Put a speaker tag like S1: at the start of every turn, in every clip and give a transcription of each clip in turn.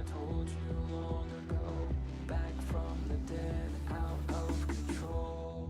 S1: I told you long ago. Back from the dead, out of control.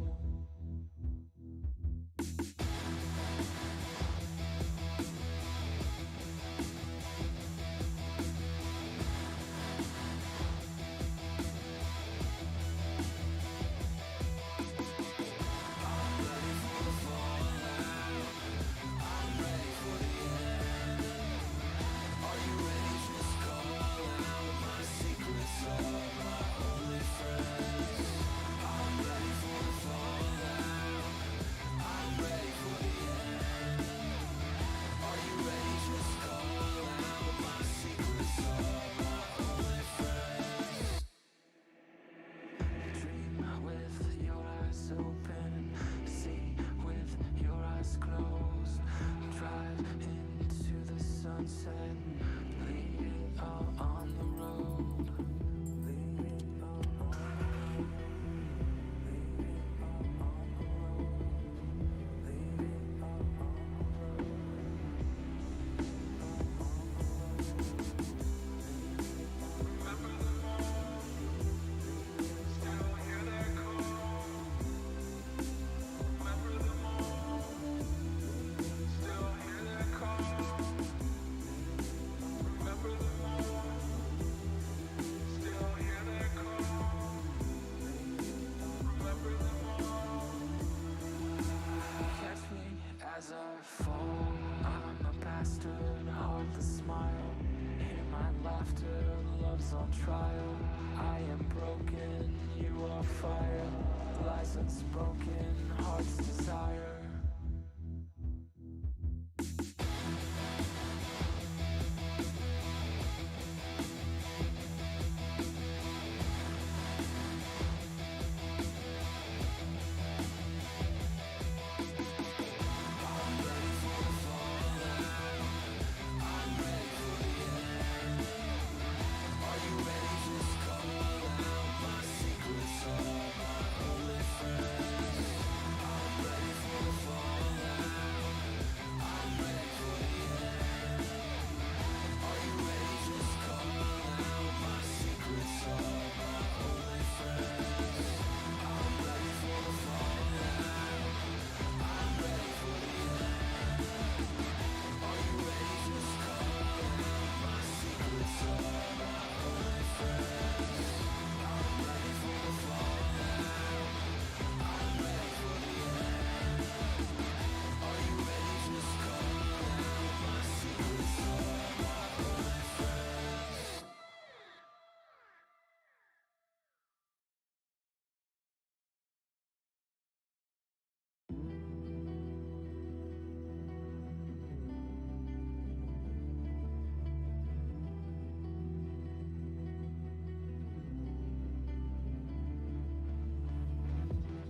S1: With your eyes open, see with your eyes closed. Drive into the sunset, leave it all on the road. Leave it all on the road. Leave it all on the road. Leave it all on the road. Remember them all, still hear their call. Remember them all, still hear their call. Remember them all, still hear their call. Remember them all. Catch me as I fall. I'm a bastard, heartless smile. Hear my laughter, love's on trial. I am broken, you are fire. Lies unspoken, heart's desire.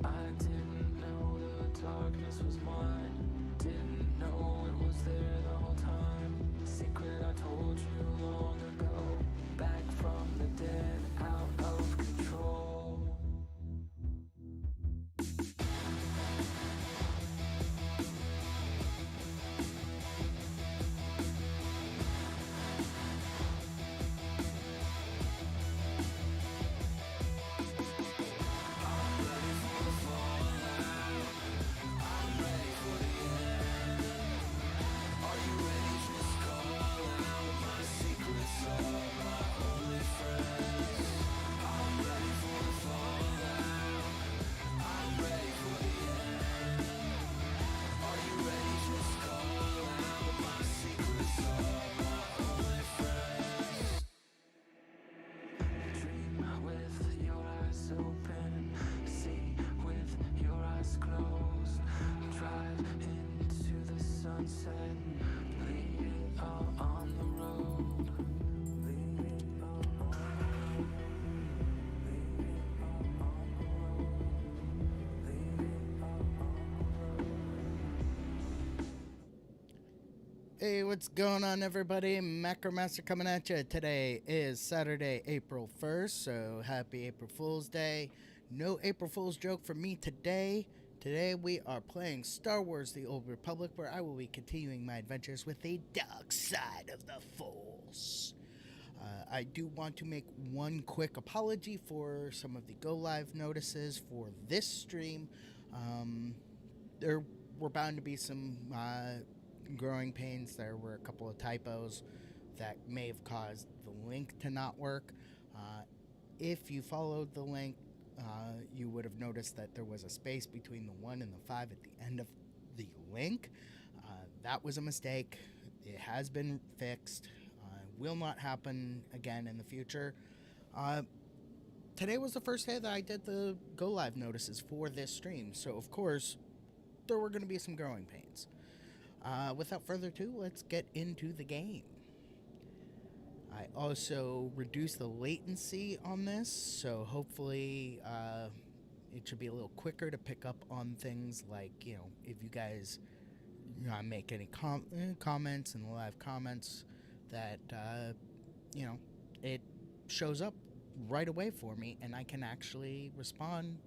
S1: I didn't know the darkness was mine. Didn't know it was there the whole time. Secret I told you long ago. Back from the dead, out of control. With your eyes open, see with your eyes closed. Drive into the sunset, leave it all on the road. Leave it all on the road. Leave it all on the road. Leave it all on the road.
S2: Hey, what's going on, everybody? Macromaster coming at you. Today is Saturday, April 1st, so happy April Fool's Day. No April Fool's joke for me today. Today we are playing Star Wars The Old Republic, where I will be continuing my adventures with the dark side of the Force. I do want to make one quick apology for some of the go live notices for this stream. There were bound to be some growing pains. There were a couple of typos that may have caused the link to not work. If you followed the link, you would have noticed that there was a space between the 1 and the 5 at the end of the link. That was a mistake. It has been fixed. Will not happen again in the future. Today was the first day that I did the go live notices for this stream, so of course there were going to be some growing pains. Without further ado, let's get into the game. I also reduced the latency on this, so hopefully it should be a little quicker to pick up on things like, if you guys make any comments in the live comments, that, it shows up right away for me and I can actually respond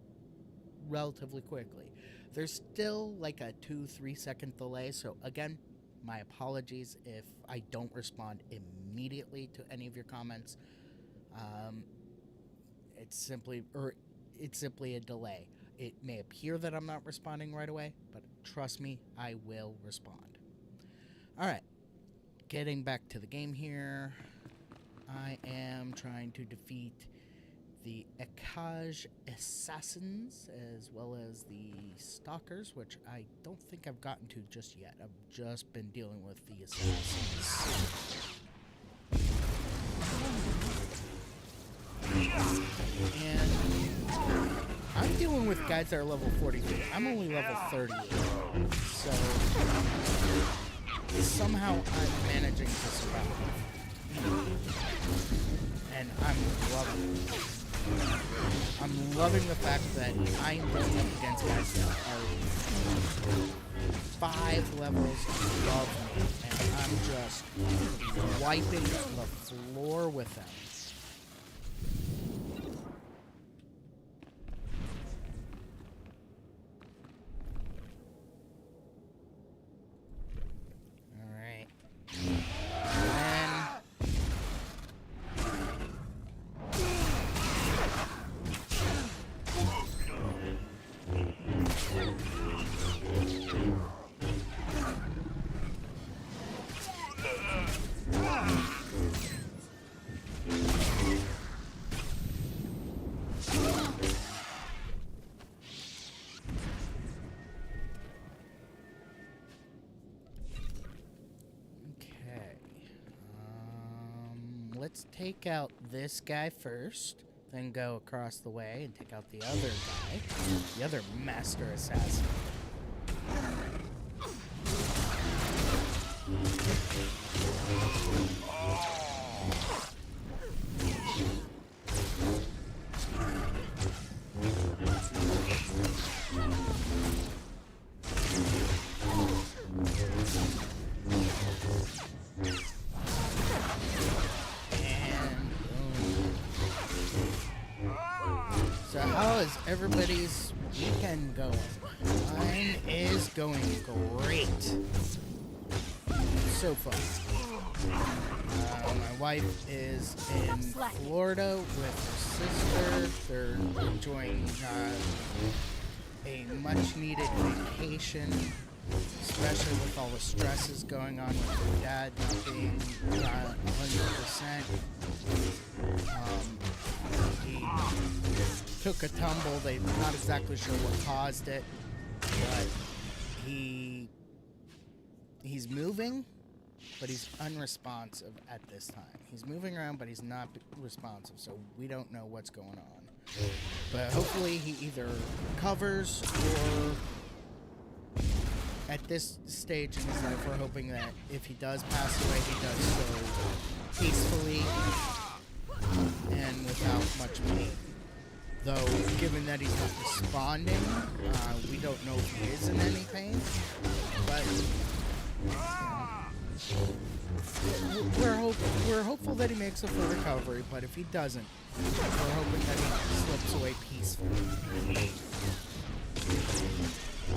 S2: relatively quickly. There's still like a 2-3 second delay, so again, my apologies if I don't respond immediately to any of your comments. It's simply a delay. It may appear that I'm not responding right away, but trust me, I will respond. All right, getting back to the game here. I am trying to defeat the Ekaj Assassins as well as the Stalkers, which I don't think I've gotten to just yet. I've just been dealing with the Assassins. And I'm dealing with guys that are level 42. I'm only level 38. So somehow I'm managing to survive. And I'm loving it. I'm loving the fact that I'm going up against guys that are 5 levels above me, and I'm just wiping the floor with them. Let's take out this guy first, then go across the way and take out the other guy, the other master assassin. So how is everybody's weekend going? Mine is going great so far. My wife is in Florida with her sister. They're enjoying a much-needed vacation, especially with all the stresses going on with her dad not being 100%. He took a tumble. They're not exactly sure what caused it, but he's moving, but he's unresponsive at this time. He's moving around, but he's not responsive, so we don't know what's going on. But hopefully he either recovers, or at this stage in his life, we're hoping that if he does pass away, he does so peacefully and without much pain. Though, given that he's not responding, we don't know if he is in any pain. But we're hopeful that he makes a full recovery. But if he doesn't, we're hoping that he slips away peacefully.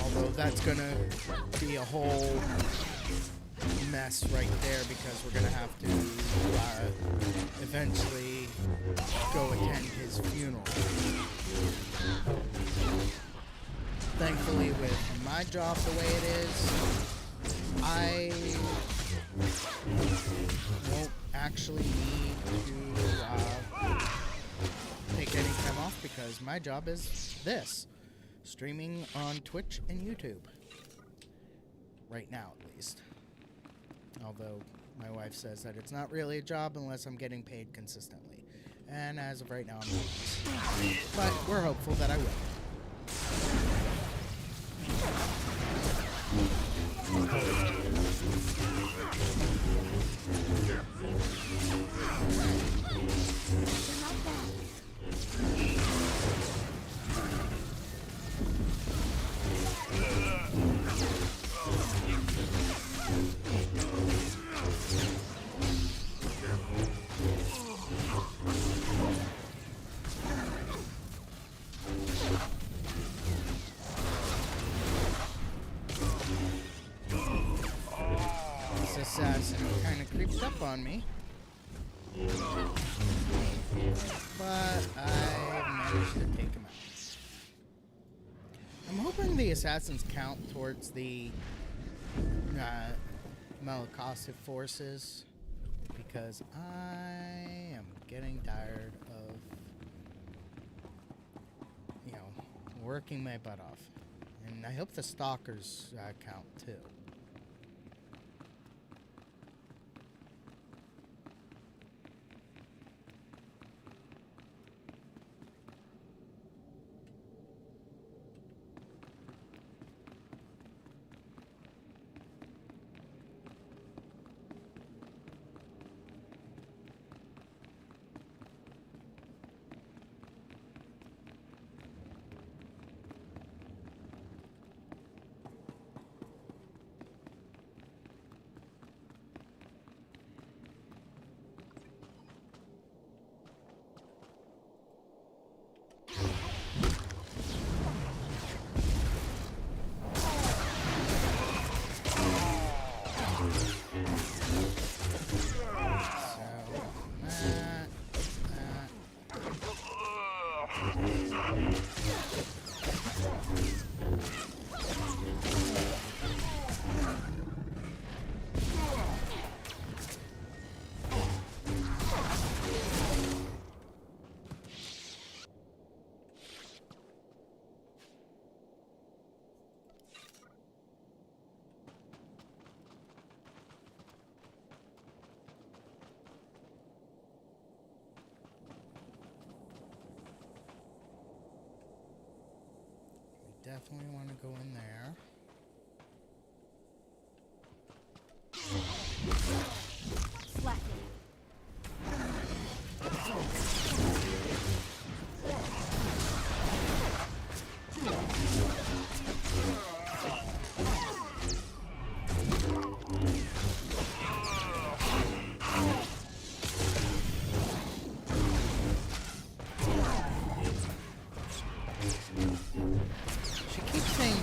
S2: Although that's gonna be a whole mess right there, because we're gonna have to eventually go attend his funeral. Thankfully, with my job the way it is, I won't actually need to take any time off because my job is this, streaming on Twitch and YouTube. Right now, at least. Although my wife says that it's not really a job unless I'm getting paid consistently. And as of right now, I'm not. But we're hopeful that I will. Assassin kind of creeped up on me, but I managed to take him out. I'm hoping the assassins count towards the Malakasif forces because I am getting tired of, working my butt off, and I hope the stalkers count too. Definitely want to go in there.
S3: Slacking.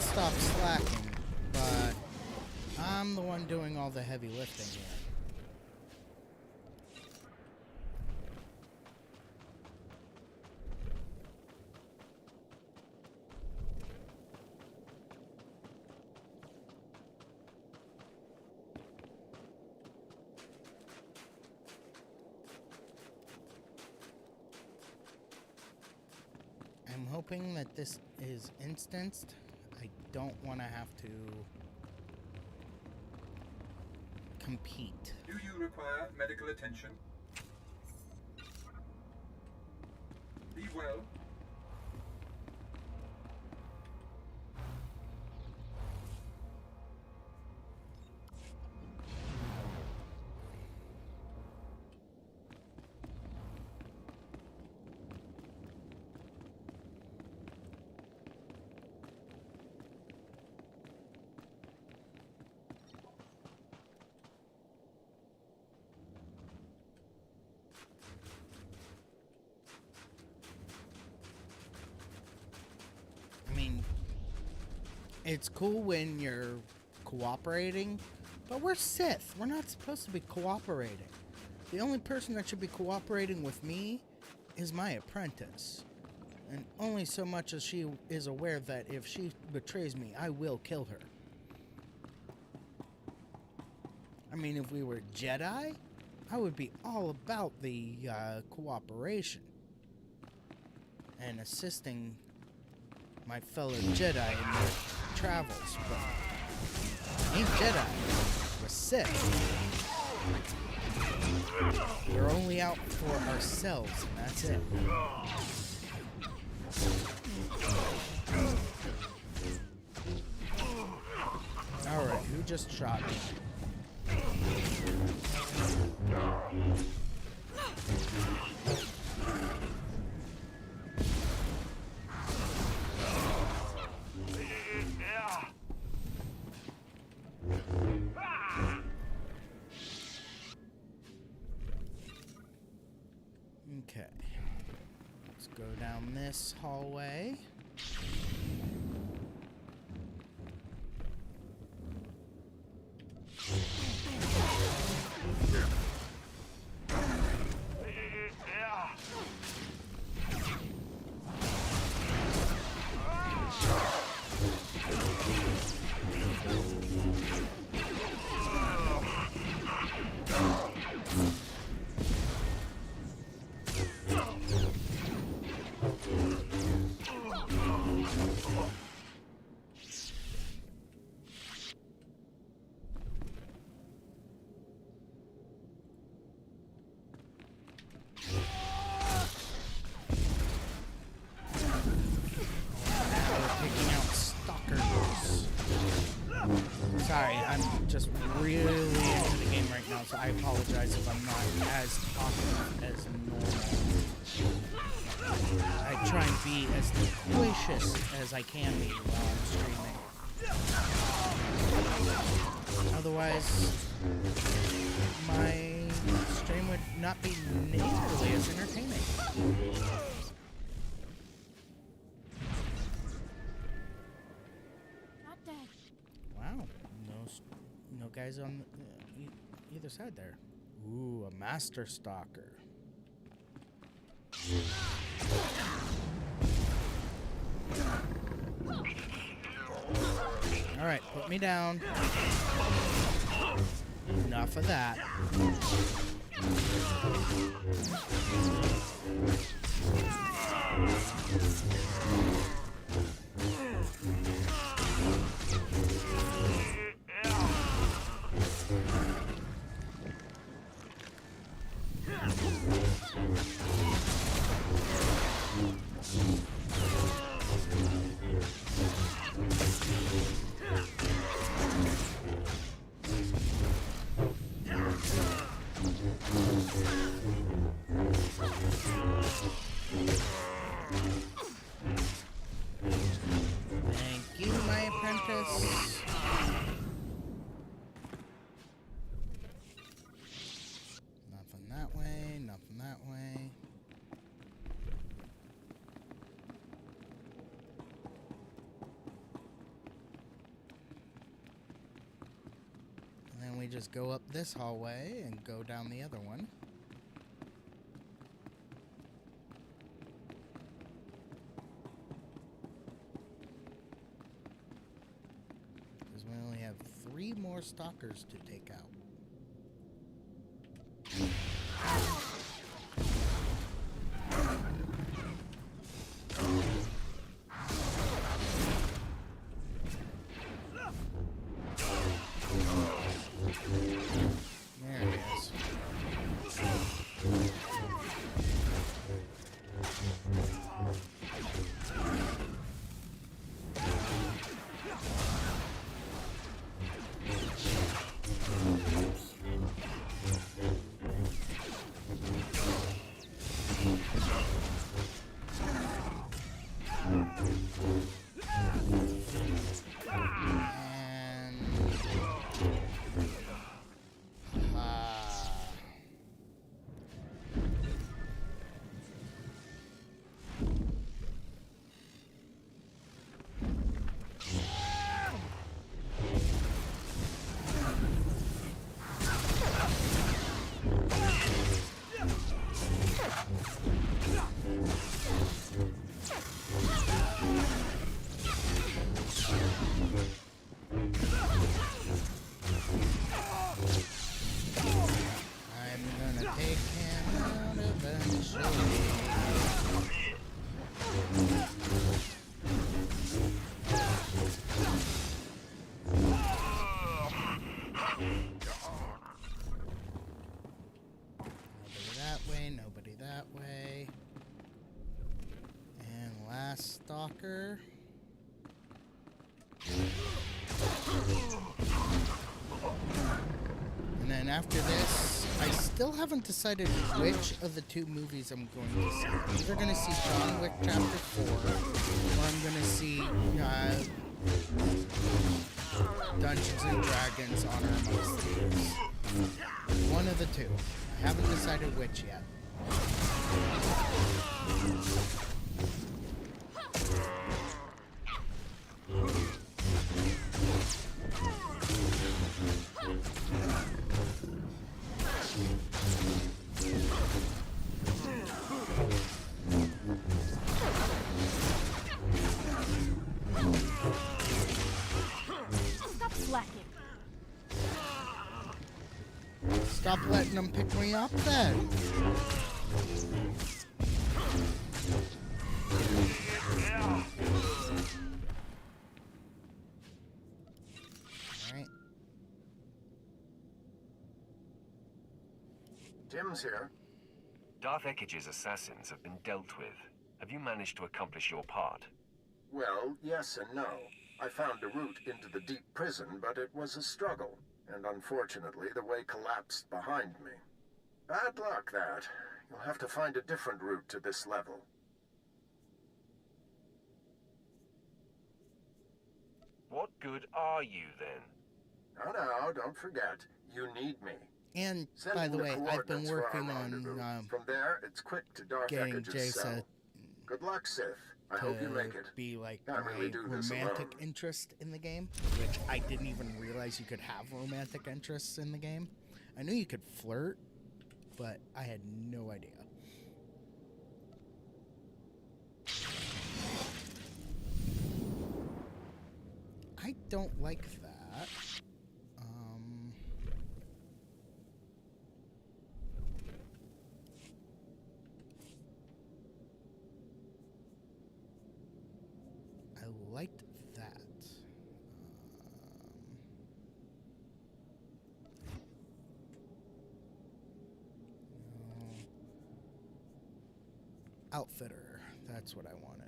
S2: Stop slacking, but I'm the one doing all the heavy lifting here. I'm hoping that this is instanced. I don't want to have to compete.
S4: Do you require medical attention? Be well.
S2: It's cool when you're cooperating, but we're Sith. We're not supposed to be cooperating. The only person that should be cooperating with me is my apprentice. And only so much as she is aware that if she betrays me, I will kill her. I mean, if we were Jedi, I would be all about the cooperation and assisting my fellow Jedi in their travels, but I ain't Jedi. We're Sith. We're only out for ourselves, and that's it. Alright, who just shot me? Okay. Let's go down this hallway. Sorry, I'm just really into the game right now, so I apologize if I'm not as talkative as normal. I try and be as loquacious as I can be while I'm streaming. Otherwise, my stream would not be nearly as entertaining.
S3: Not dead.
S2: Wow, no guys on either side there. Ooh, a master stalker. All right, put me down. Enough of that. Thank you, my apprentice. Nothing that way, nothing that way. And then we just go up this hallway and go down the other one. Because we only have 3 more stalkers to take out. There it is. Take him out eventually. Nobody that way, nobody that way. And last stalker. And then after this, I still haven't decided which of the two movies I'm going to see. I'm either going to see John Wick Chapter 4, or I'm going to see Dungeons and Dragons Honor Amongst Thieves. One of the two. I haven't decided which yet.
S3: Stop slacking.
S2: Stop letting them pick me up then. Alright.
S5: Tim's here.
S6: Darth Ekkage's assassins have been dealt with. Have you managed to accomplish your part?
S5: Well, yes and no. I found a route into the deep prison, but it was a struggle. And unfortunately, the way collapsed behind me. Bad luck, that. You'll have to find a different route to this level.
S6: What good are you then?
S5: No, don't forget. You need me.
S2: And,
S5: Send
S2: by
S5: me
S2: the way, I've been
S5: coordinates for our
S2: working
S5: rendezvous.
S2: on
S5: From there, it's quick to Darth
S2: getting
S5: Ekkage's
S2: Jace
S5: cell. Good luck, Sith. I hope you make it.
S2: be like
S5: Can't
S2: my
S5: really do this
S2: romantic
S5: alone.
S2: interest in the game, which I didn't even realize you could have romantic interests in the game. I knew you could flirt, but I had no idea. I don't like that. I liked that. No. Outfitter. That's what I wanted.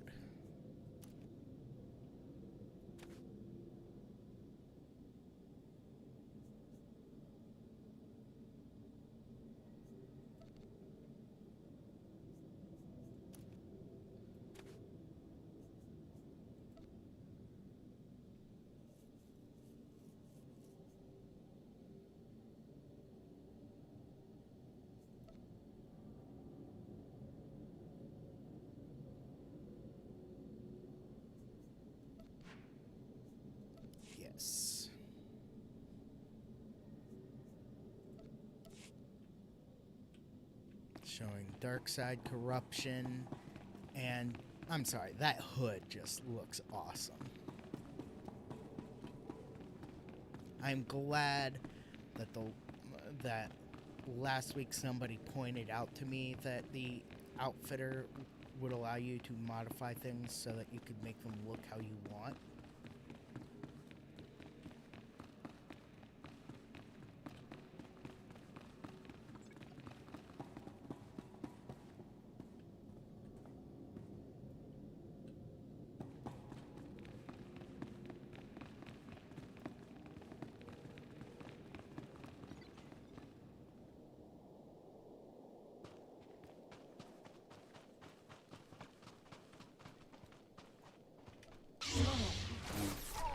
S2: Yes. Showing dark side corruption, and I'm sorry, that hood just looks awesome. I'm glad that that last week somebody pointed out to me that the outfitter would allow you to modify things so that you could make them look how you want.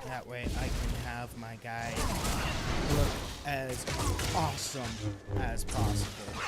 S2: That way I can have my guy look as awesome as possible.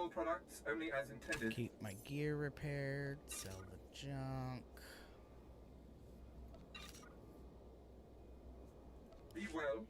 S4: All products only as intended.
S2: Keep my gear repaired, sell the junk.
S4: Be well.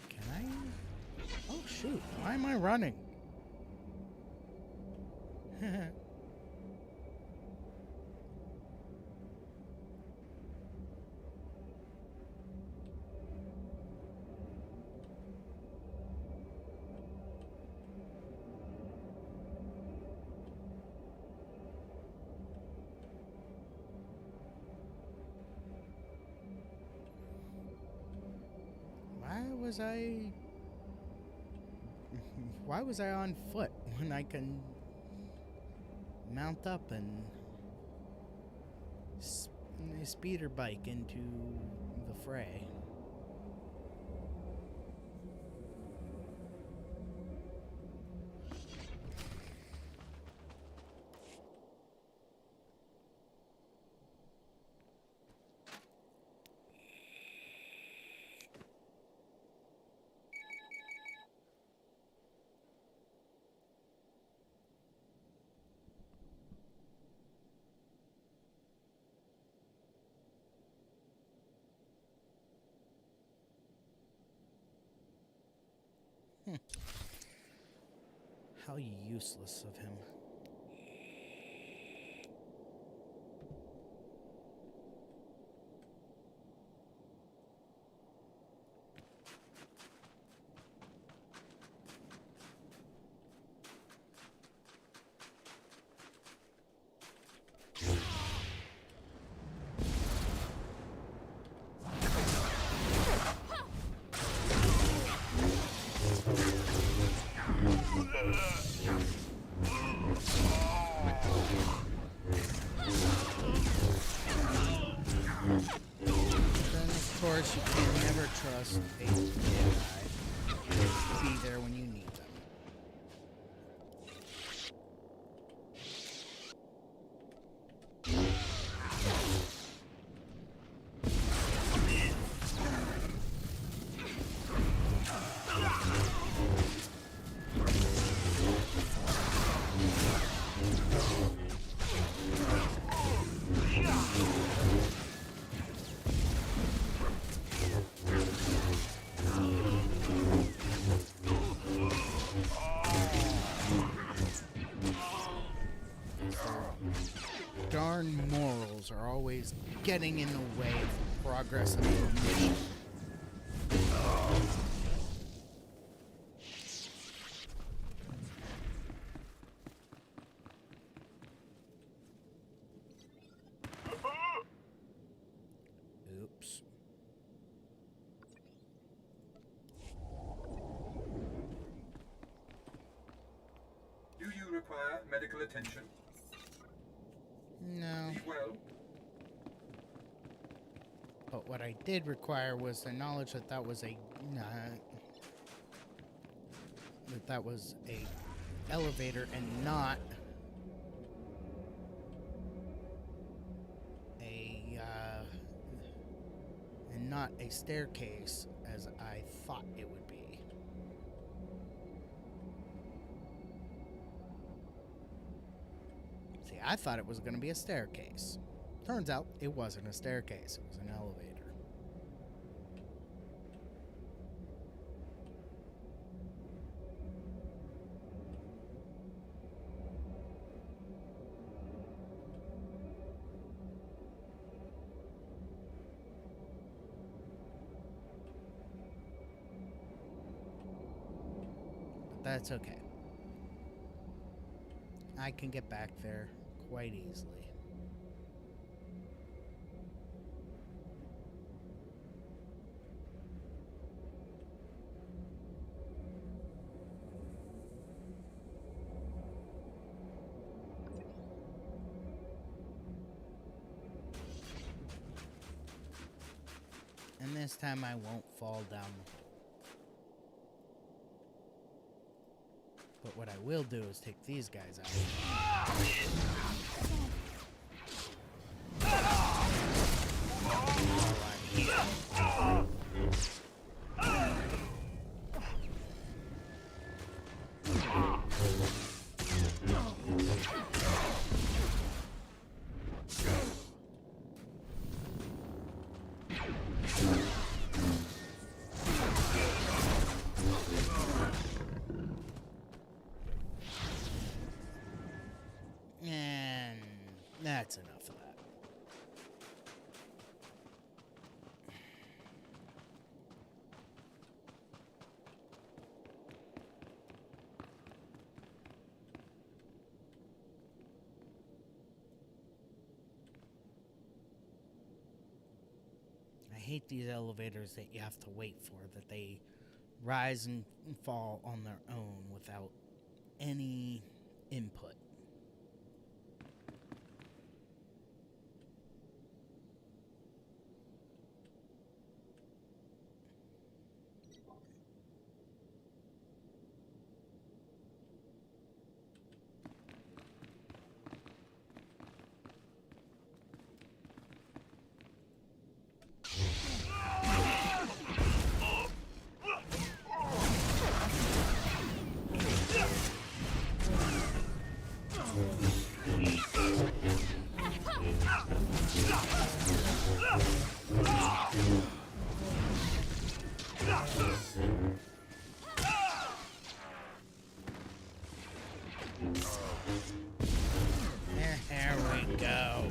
S2: Can I? Oh shoot! Why am I running? Why was I on foot when I can mount up and speeder bike into the fray? How useless of him. Then, of course, you can never trust a Jedi to be there when you need them. Darn morals are always getting in the way of the progress of the mission. Oops.
S4: Do you require medical attention?
S2: No.
S4: Be well.
S2: But what I did require was the knowledge that that was a elevator and not a staircase as I thought it would be. See, I thought it was going to be a staircase. Turns out it wasn't a staircase, it was an elevator. That's okay. I can get back there quite easily. this time I won't fall down the hole. But what I will do is take these guys out. And that's enough of that. I hate these elevators that you have to wait for, that they rise and fall on their own without any input. There we go.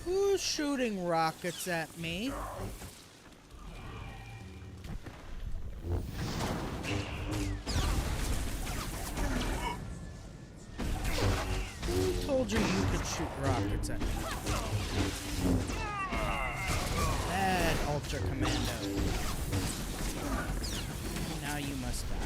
S2: Who's shooting rockets at me? Who told you you could shoot rockets at me? Bad Ultra Commando. Now you must die.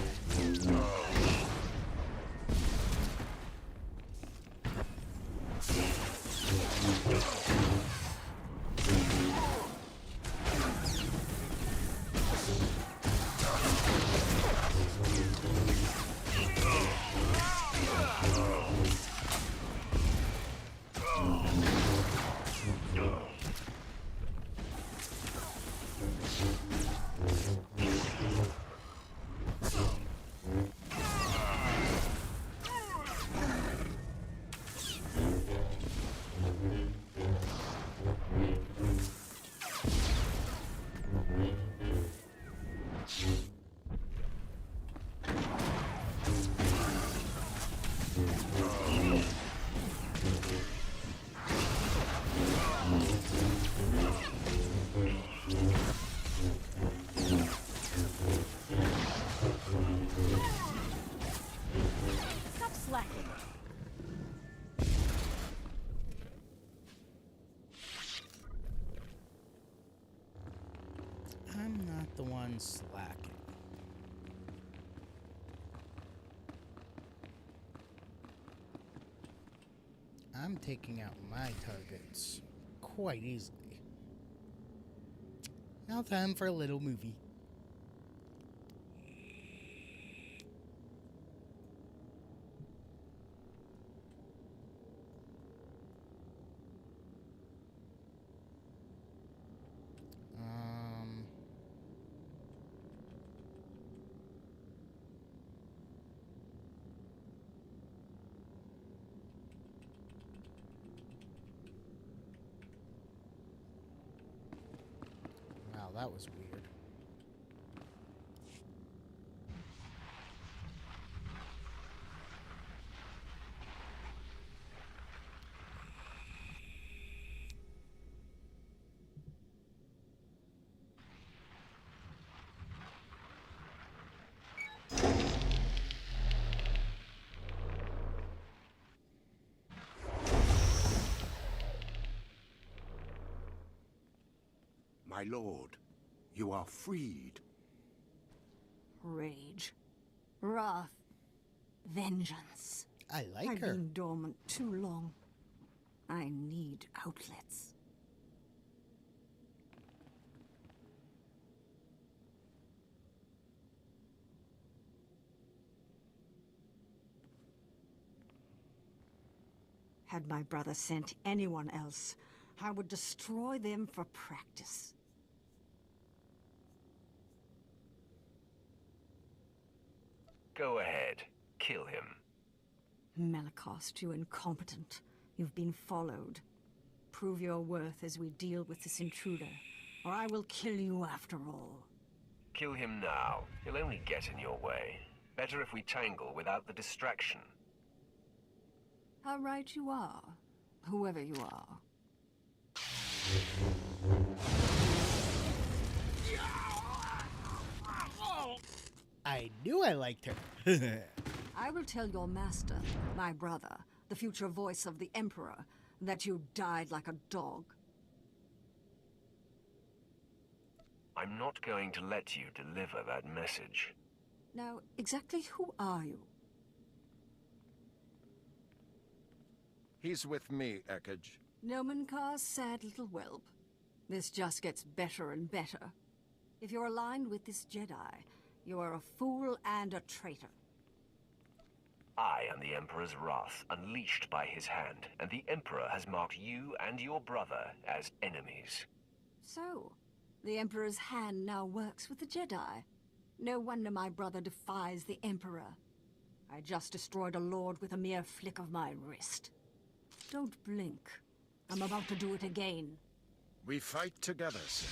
S3: Stop slacking.
S2: I'm not the one slacking. I'm taking out my targets quite easily. Now time for a little movie. that was weird.
S7: My lord, you are freed.
S3: Rage. Wrath. Vengeance.
S2: I like
S3: I've
S2: her.
S3: been dormant too long. I need outlets. Had my brother sent anyone else, I would destroy them for practice.
S6: Go ahead. Kill him.
S3: Malakost, you incompetent. You've been followed. Prove your worth as we deal with this intruder, or I will kill you after all.
S6: Kill him now. He'll only get in your way. Better if we tangle without the distraction.
S3: How right you are, whoever you are.
S2: I knew I liked her.
S3: I will tell your master, my brother, the future voice of the Emperor, that you died like a dog.
S6: I'm not going to let you deliver that message.
S3: Now, exactly who are you?
S5: He's with me, Ekage.
S3: Nomenkar's sad little whelp. This just gets better and better. If you're aligned with this Jedi, you are a fool and a traitor.
S6: I am the Emperor's wrath, unleashed by his hand, and the Emperor has marked you and your brother as enemies.
S3: So, the Emperor's hand now works with the Jedi. No wonder my brother defies the Emperor. I just destroyed a lord with a mere flick of my wrist. Don't blink. I'm about to do it again.
S5: We fight together, sir.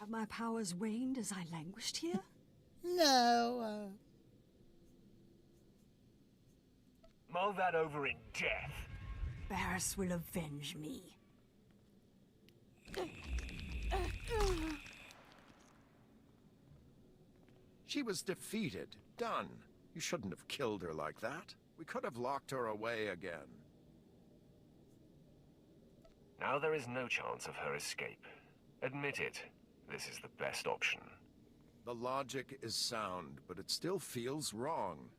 S3: Have my powers waned as I languished here?
S2: No,
S6: Mull that over in death.
S3: Barris will avenge me.
S5: She was defeated. Done. You shouldn't have killed her like that. We could have locked her away again.
S6: Now there is no chance of her escape. Admit it. This is the best option.
S5: The logic is sound, but it still feels wrong.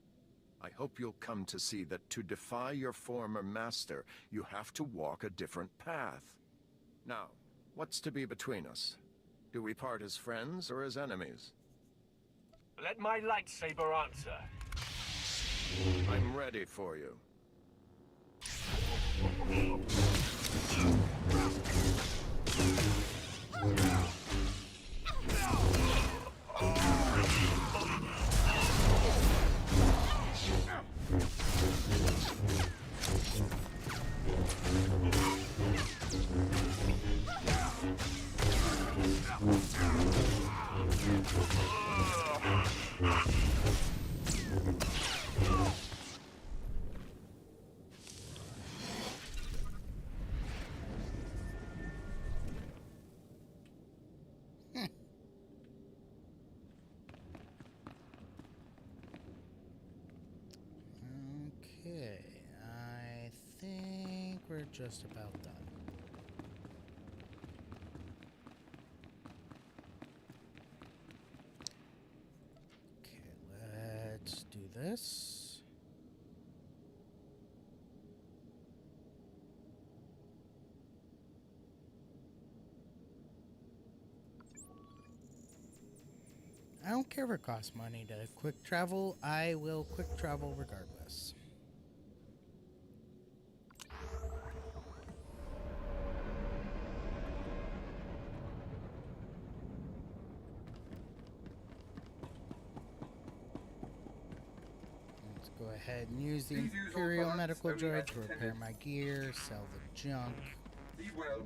S5: I hope you'll come to see that to defy your former master, you have to walk a different path. Now, what's to be between us? Do we part as friends or as enemies?
S6: Let my lightsaber answer.
S5: I'm ready for you.
S2: Okay, I think we're just about done. Okay, let's do this. I don't care if it costs money to quick travel. I will quick travel regardless. Let's go ahead and use the
S4: Please use all
S2: Imperial
S4: parts
S2: Medical
S4: only
S2: Droid
S4: as
S2: to repair
S4: intended.
S2: my gear, sell the junk.
S4: Be well.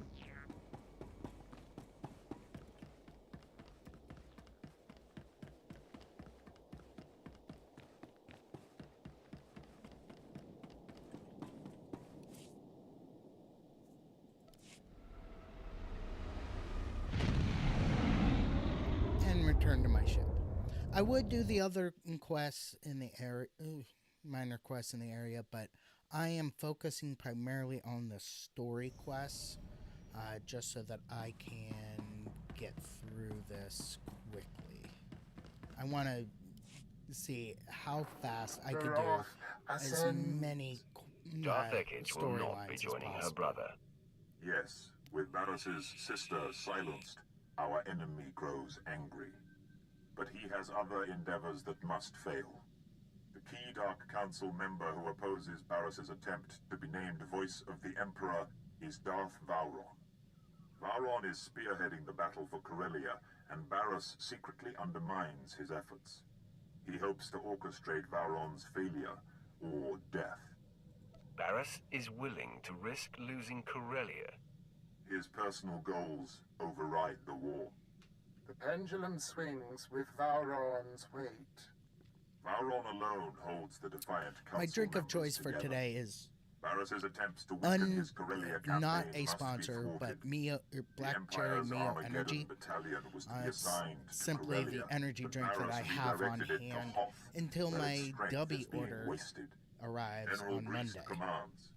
S2: And return to my ship. I would do the other quests in the area, minor quests in the area, but I am focusing primarily on the story quests, just so that I can get through this quickly. I want to see how fast I could do as many
S6: Darth Ekich will not
S2: storylines
S6: be
S2: as
S6: joining her
S2: possible.
S6: brother.
S5: Yes, with Barris's sister silenced, our enemy grows angry. But he has other endeavors that must fail. The key Dark Council member who opposes Barris's attempt to be named Voice of the Emperor is Darth Vowron. Vowron is spearheading the battle for Corellia, and Barris secretly undermines his efforts. He hopes to orchestrate Vowron's failure or death.
S6: Barris is willing to risk losing Corellia.
S5: His personal goals override the war.
S8: The pendulum swings with Vowron's weight.
S5: Vowron alone holds the Defiant Council
S2: My drink of
S5: members
S2: choice for
S5: together.
S2: today is
S5: Barris's attempts to weaken his Corellia campaign
S2: not a
S5: must be
S2: sponsor,
S5: thwarted.
S2: but Mio, or
S5: The
S2: Black Cherry
S5: Empire's
S2: Mio
S5: Armageddon
S2: Energy.
S5: battalion was to be
S2: It's
S5: assigned to
S2: simply the
S5: Corellia,
S2: energy
S5: but
S2: drink that
S5: Barris
S2: I have on
S5: redirected it to
S2: hand
S5: Hoth,
S2: until
S5: where its
S2: my
S5: strength
S2: Dubby
S5: is being
S2: order
S5: wasted.
S2: arrives
S5: General
S2: on
S5: Grease
S2: Monday.
S5: commands.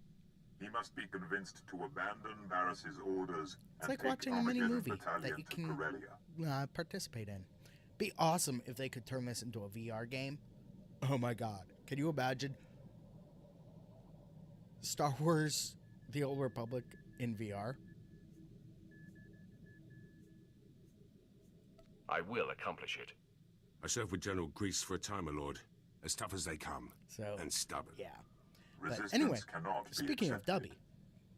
S5: He must be convinced to abandon Barris's orders
S2: It's
S5: and
S2: like
S5: take
S2: watching a mini
S5: Armageddon
S2: movie
S5: battalion
S2: that you
S5: to
S2: can
S5: Corellia.
S2: participate in. Be awesome if they could turn this into a VR game. Oh my god. Can you imagine Star Wars The Old Republic in VR?
S6: I will accomplish it.
S7: I served with General Grease for a time, my lord. As tough as they come.
S2: So,
S7: And stubborn.
S2: yeah.
S5: Resistance
S2: anyway,
S5: cannot be
S2: Speaking of
S5: accepted.
S2: Dubby,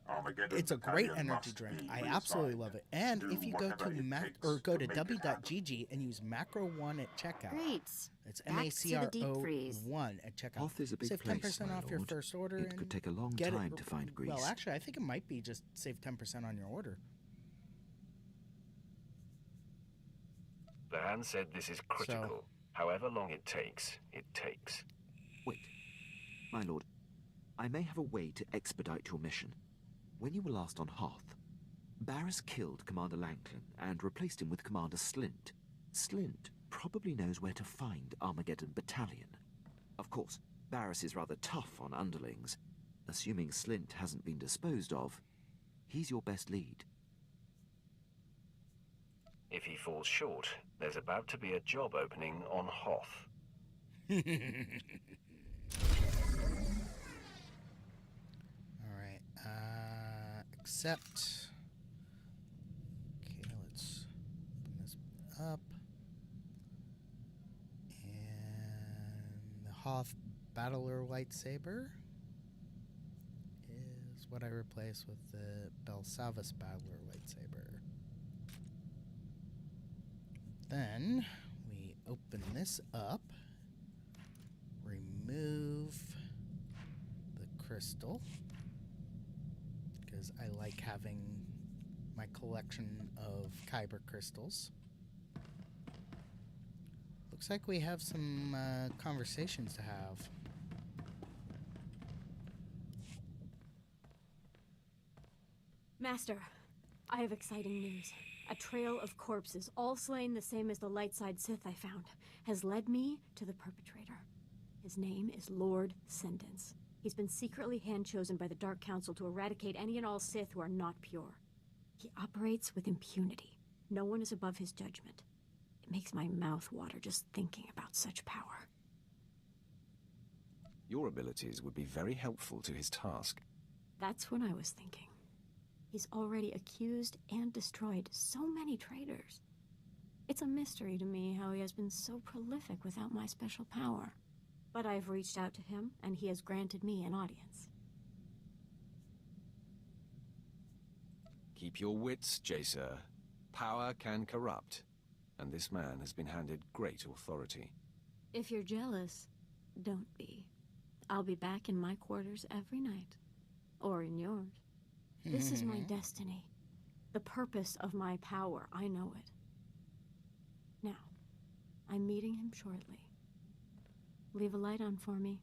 S5: Armageddon
S2: it's a great
S5: battalion
S2: energy
S5: must
S2: drink.
S5: be
S2: I absolutely
S5: reassigned.
S2: love it. And
S5: Do
S2: if you go
S5: whatever
S2: to
S5: it
S2: Mac
S5: takes
S2: or go to
S5: make it happen.
S2: w.gg and use macro1 at checkout.
S9: Great.
S2: It's
S9: Back to the deep freeze.
S2: MACRO1 at checkout.
S10: Hoth is a big
S2: Save
S10: place,
S2: 10%
S10: my
S2: off your
S10: lord.
S2: first order.
S10: It
S2: and
S10: could take a long
S2: get
S10: time
S2: it,
S10: to find Grease.
S2: Well, actually, I think it might be just save 10% on your order.
S6: Lahan said this is critical. However long it takes, it takes.
S10: Wait. My lord, I may have a way to expedite your mission. When you were last on Hoth, Barris killed Commander Lanklin and replaced him with Commander Slint. Slint probably knows where to find Armageddon Battalion. Of course, Barris is rather tough on underlings. Assuming Slint hasn't been disposed of, he's your best lead.
S6: If he falls short, there's about to be a job opening on Hoth.
S2: Alright, accept. Okay, let's open this up. And the Hoth Battler lightsaber is what I replaced with the Belsavis Battler lightsaber. Then we open this up, remove the crystal, because I like having my collection of Kyber crystals. Looks like we have some conversations to have.
S9: Master, I have exciting news. A trail of corpses, all slain the same as the Lightside Sith I found, has led me to the perpetrator. His name is Lord Sendence. He's been secretly hand-chosen by the Dark Council to eradicate any and all Sith who are not pure. He operates with impunity. No one is above his judgment. It makes my mouth water just thinking about such power.
S11: Your abilities would be very helpful to his task.
S9: That's what I was thinking. He's already accused and destroyed so many traitors. It's a mystery to me how he has been so prolific without my special power. But I've reached out to him, and he has granted me an audience.
S11: Keep your wits, Jacer. Power can corrupt, and this man has been handed great authority.
S9: If you're jealous, don't be. I'll be back in my quarters every night. Or in yours. This is my destiny. The purpose of my power, I know it. Now, I'm meeting him shortly. Leave a light on for me.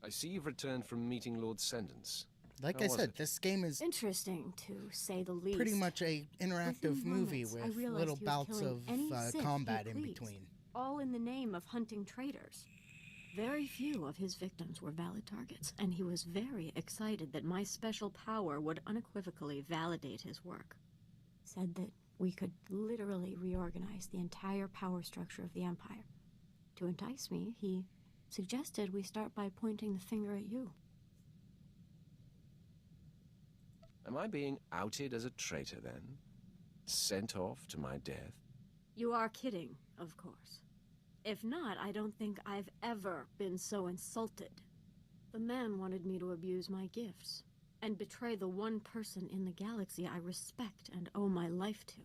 S11: I see you've returned from meeting Lord Sendence.
S2: Like
S11: How
S2: I
S11: was
S2: said,
S11: it?
S2: this game is
S9: Interesting, to say the least.
S2: pretty much a interactive
S9: Within
S2: movie
S9: moments, I
S2: with
S9: realized
S2: little
S9: he was
S2: bouts
S9: killing
S2: of
S9: any Sith he
S2: combat in
S9: pleased,
S2: between.
S9: all in the name of hunting traitors. Very few of his victims were valid targets, and he was very excited that my special power would unequivocally validate his work. Said that we could literally reorganize the entire power structure of the Empire. To entice me, he suggested we start by pointing the finger at you.
S11: Am I being outed as a traitor, then? Sent off to my death?
S9: You are kidding, of course. If not, I don't think I've ever been so insulted. The man wanted me to abuse my gifts, and betray the one person in the galaxy I respect and owe my life to.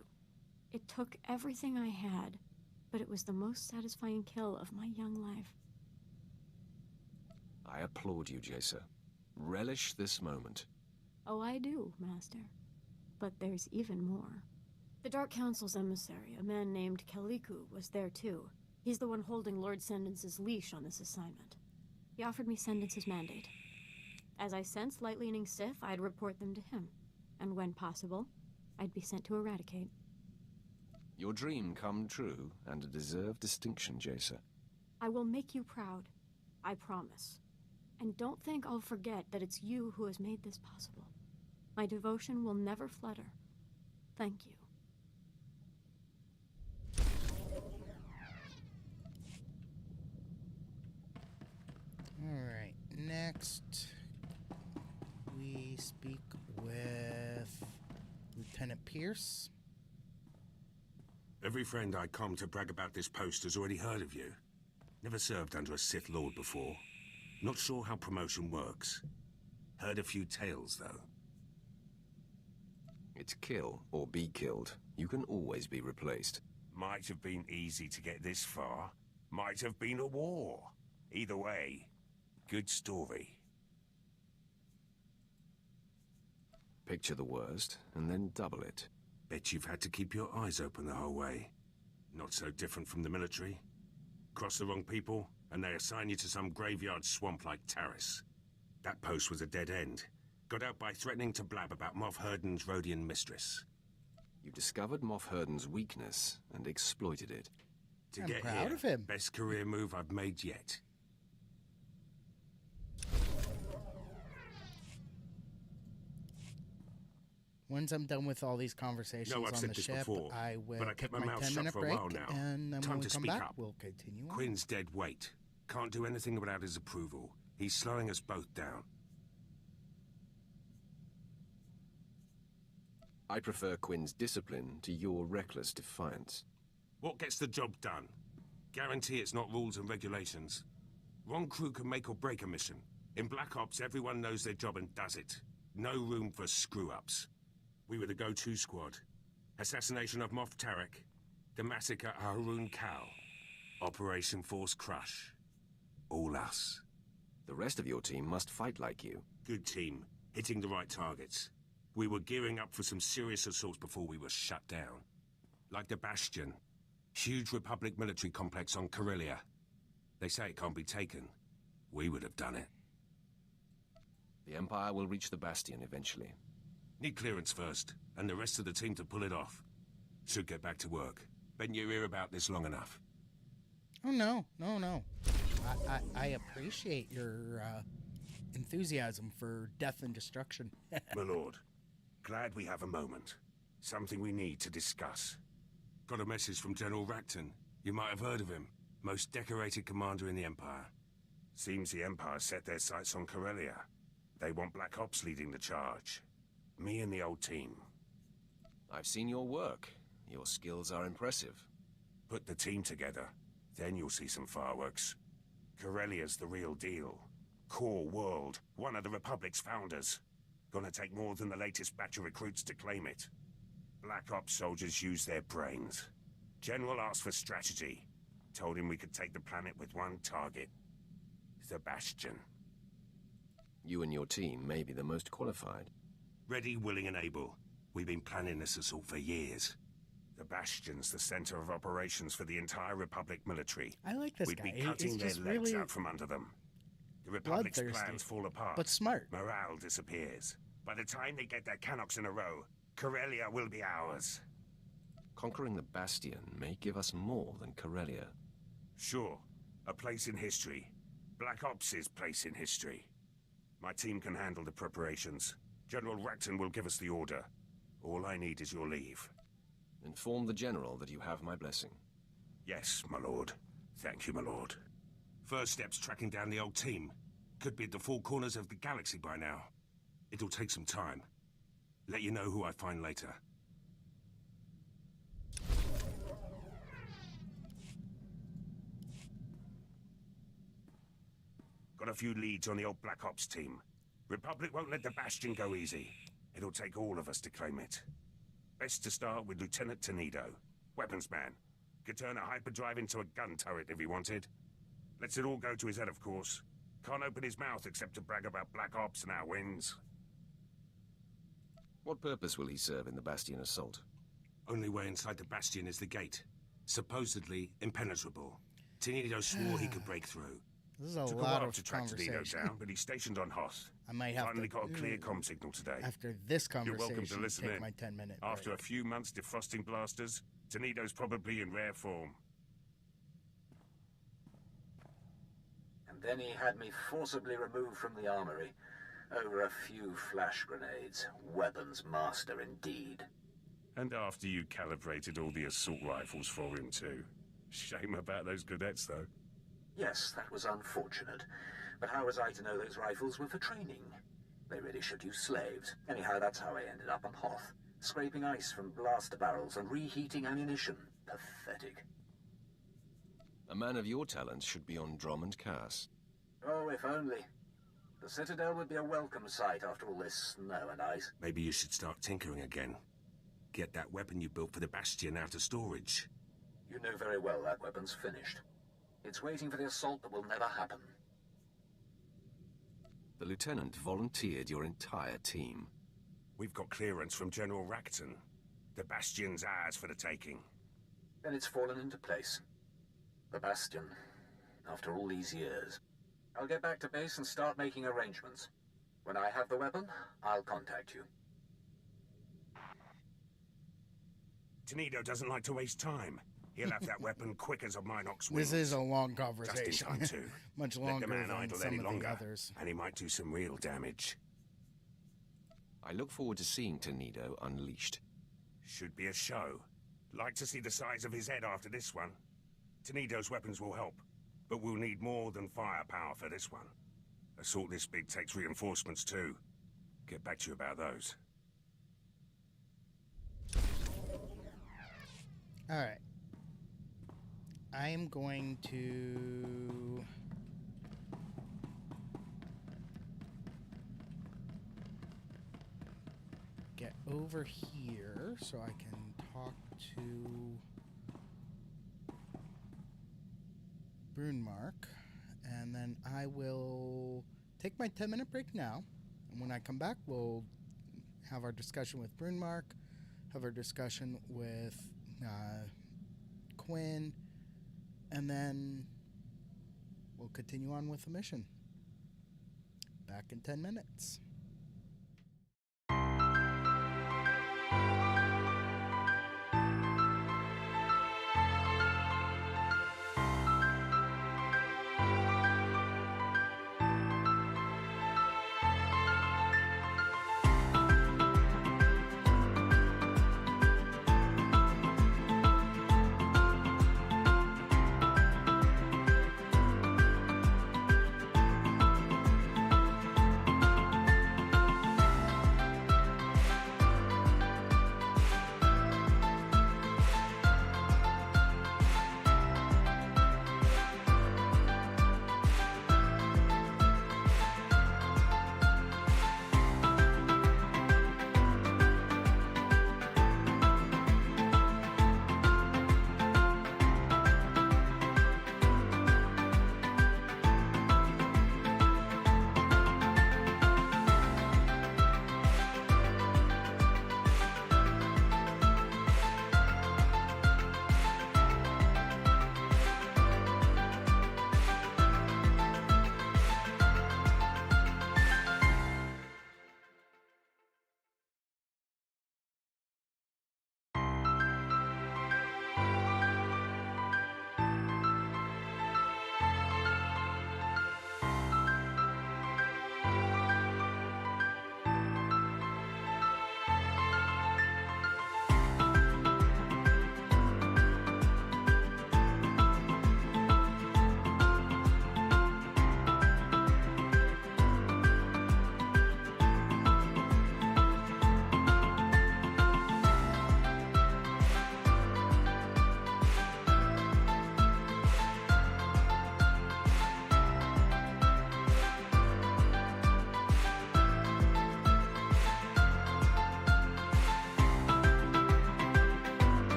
S9: It took everything I had, but it was the most satisfying kill of my young life.
S11: I applaud you, Jacer. Relish this moment.
S9: Oh, I do, Master. But there's even more. The Dark Council's emissary, a man named Kaliku, was there too. He's the one holding Lord Sendence's leash on this assignment. He offered me Sendence's mandate. As I sensed light-leaning Sith, I'd report them to him. And when possible, I'd be sent to eradicate.
S11: Your dream come true, and a deserved distinction, Jacer.
S9: I will make you proud. I promise. And don't think I'll forget that it's you who has made this possible. My devotion will never flutter. Thank you.
S2: Alright, next we speak with Lieutenant Pierce.
S7: Every friend I come to brag about this post has already heard of you. Never served under a Sith Lord before. Not sure how promotion works. Heard a few tales, though.
S11: It's kill or be killed. You can always be replaced.
S7: Might have been easy to get this far. Might have been a war. Either way, good story.
S11: Picture the worst, and then double it.
S7: Bet you've had to keep your eyes open the whole way. Not so different from the military. Cross the wrong people, and they assign you to some graveyard swamp like Taris. That post was a dead end. Got out by threatening to blab about Moff Herden's Rhodian mistress.
S11: You discovered Moff Herden's weakness and exploited it.
S7: To
S2: I'm
S7: get
S2: proud
S7: here,
S2: of him.
S7: best career move I've made yet.
S2: Once I'm done with all these conversations
S7: No, I've
S2: on
S7: said
S2: the
S7: this
S2: ship,
S7: before,
S2: I will
S7: but I
S2: take
S7: kept my
S2: my
S7: mouth shut
S2: 10-minute
S7: for a
S2: break,
S7: while now.
S2: and then
S7: Time
S2: when we
S7: to
S2: come
S7: speak
S2: back,
S7: up.
S2: we'll continue on.
S7: Quinn's dead weight. Can't do anything without his approval. He's slowing us both down.
S11: I prefer Quinn's discipline to your reckless defiance.
S7: What gets the job done? Guarantee it's not rules and regulations. Wrong crew can make or break a mission. In Black Ops, everyone knows their job and does it. No room for screw-ups. We were the go-to squad. Assassination of Moff Tarek. The massacre at Haroon Kal. Operation Force Crush. All us.
S11: The rest of your team must fight like you.
S7: Good team. Hitting the right targets. We were gearing up for some serious assaults before we were shut down. Like the Bastion. Huge Republic military complex on Corellia. They say it can't be taken. We would have done it.
S11: The Empire will reach the Bastion eventually.
S7: Need clearance first, and the rest of the team to pull it off. Should get back to work. Been your ear about this long enough.
S2: Oh, no. I appreciate your enthusiasm for death and destruction.
S7: My lord, glad we have a moment. Something we need to discuss. Got a message from General Racton. You might have heard of him. Most decorated commander in the Empire. Seems the Empire set their sights on Corellia. They want Black Ops leading the charge. Me and the old team.
S11: I've seen your work. Your skills are impressive.
S7: Put the team together, then you'll see some fireworks. Corellia's the real deal. Core World, one of the Republic's founders. Gonna take more than the latest batch of recruits to claim it. Black Ops soldiers use their brains. General asked for strategy. Told him we could take the planet with one target. The Bastion.
S11: You and your team may be the most qualified.
S7: Ready, willing, and able. We've been planning this assault for years. The Bastion's the center of operations for the entire Republic military.
S2: I like this
S7: We'd
S2: guy.
S7: be cutting
S2: He's
S7: their
S2: just
S7: legs
S2: really
S7: out from under them. The Republic's
S2: bloodthirsty,
S7: plans fall apart.
S2: but smart.
S7: Morale disappears. By the time they get their Canox in a row, Corellia will be ours.
S11: Conquering the Bastion may give us more than Corellia.
S7: Sure. A place in history. Black Ops' place in history. My team can handle the preparations. General Rakton will give us the order. All I need is your leave.
S11: Inform the General that you have my blessing.
S7: Yes, my lord. Thank you, my lord. First step's tracking down the old team. Could be at the four corners of the galaxy by now. It'll take some time. Let you know who I find later. Got a few leads on the old Black Ops team. Republic won't let the Bastion go easy. It'll take all of us to claim it. Best to start with Lieutenant Tenido, weapons man. Could turn a hyperdrive into a gun turret if he wanted. Lets it all go to his head, of course. Can't open his mouth except to brag about Black Ops and our wins.
S11: What purpose will he serve in the Bastion assault?
S7: Only way inside the Bastion is the gate. Supposedly impenetrable. Tenido swore he could break through.
S2: This is a
S7: Took
S2: lot
S7: a while
S2: of
S7: to track Tenido
S2: conversation.
S7: down, but he's stationed on Hoth.
S2: I might have
S7: Finally
S2: to
S7: got a clear comm signal today.
S2: after this
S7: You're
S2: conversation.
S7: welcome to listen
S2: take
S7: in.
S2: my 10-minute
S7: After
S2: break.
S7: a few months defrosting blasters, Tenido's probably in rare form.
S12: And then he had me forcibly removed from the armory over a few flash grenades. Weapons master indeed.
S7: And after you calibrated all the assault rifles for him too. Shame about those cadets though.
S12: Yes, that was unfortunate. But how was I to know those rifles were for training? They really should use slaves. Anyhow, that's how I ended up on Hoth. Scraping ice from blaster barrels and reheating ammunition. Pathetic.
S11: A man of your talents should be on Drummond Cass.
S12: Oh, if only. The Citadel would be a welcome sight after all this snow and ice.
S7: Maybe you should start tinkering again. Get that weapon you built for the Bastion out of storage.
S12: You know very well that weapon's finished. It's waiting for the assault that will never happen.
S11: The Lieutenant volunteered your entire team.
S7: We've got clearance from General Rakton. The Bastion's ours for the taking.
S12: Then it's fallen into place. The Bastion, after all these years. I'll get back to base and start making arrangements. When I have the weapon, I'll contact you.
S7: Tenido doesn't like to waste time. He'll have that weapon quick as a Minox wings.
S2: This is a long
S7: Just in
S2: conversation.
S7: time too.
S2: Much
S7: Let
S2: longer
S7: the man
S2: than
S7: idle
S2: some
S7: any
S2: of
S7: longer,
S2: the others.
S7: and he might do some real damage.
S11: I look forward to seeing Tenido unleashed.
S7: Should be a show. Like to see the size of his head after this one. Tenido's weapons will help, but we'll need more than firepower for this one. Assault this big takes reinforcements too. Get back to you about those.
S2: Alright. I'm going to... get over here so I can talk to Brunmark, and then I will take my 10-minute break now, and when I come back we'll have our discussion with Brunmark, have our discussion with Quinn, and then we'll continue on with the mission. Back in 10 minutes.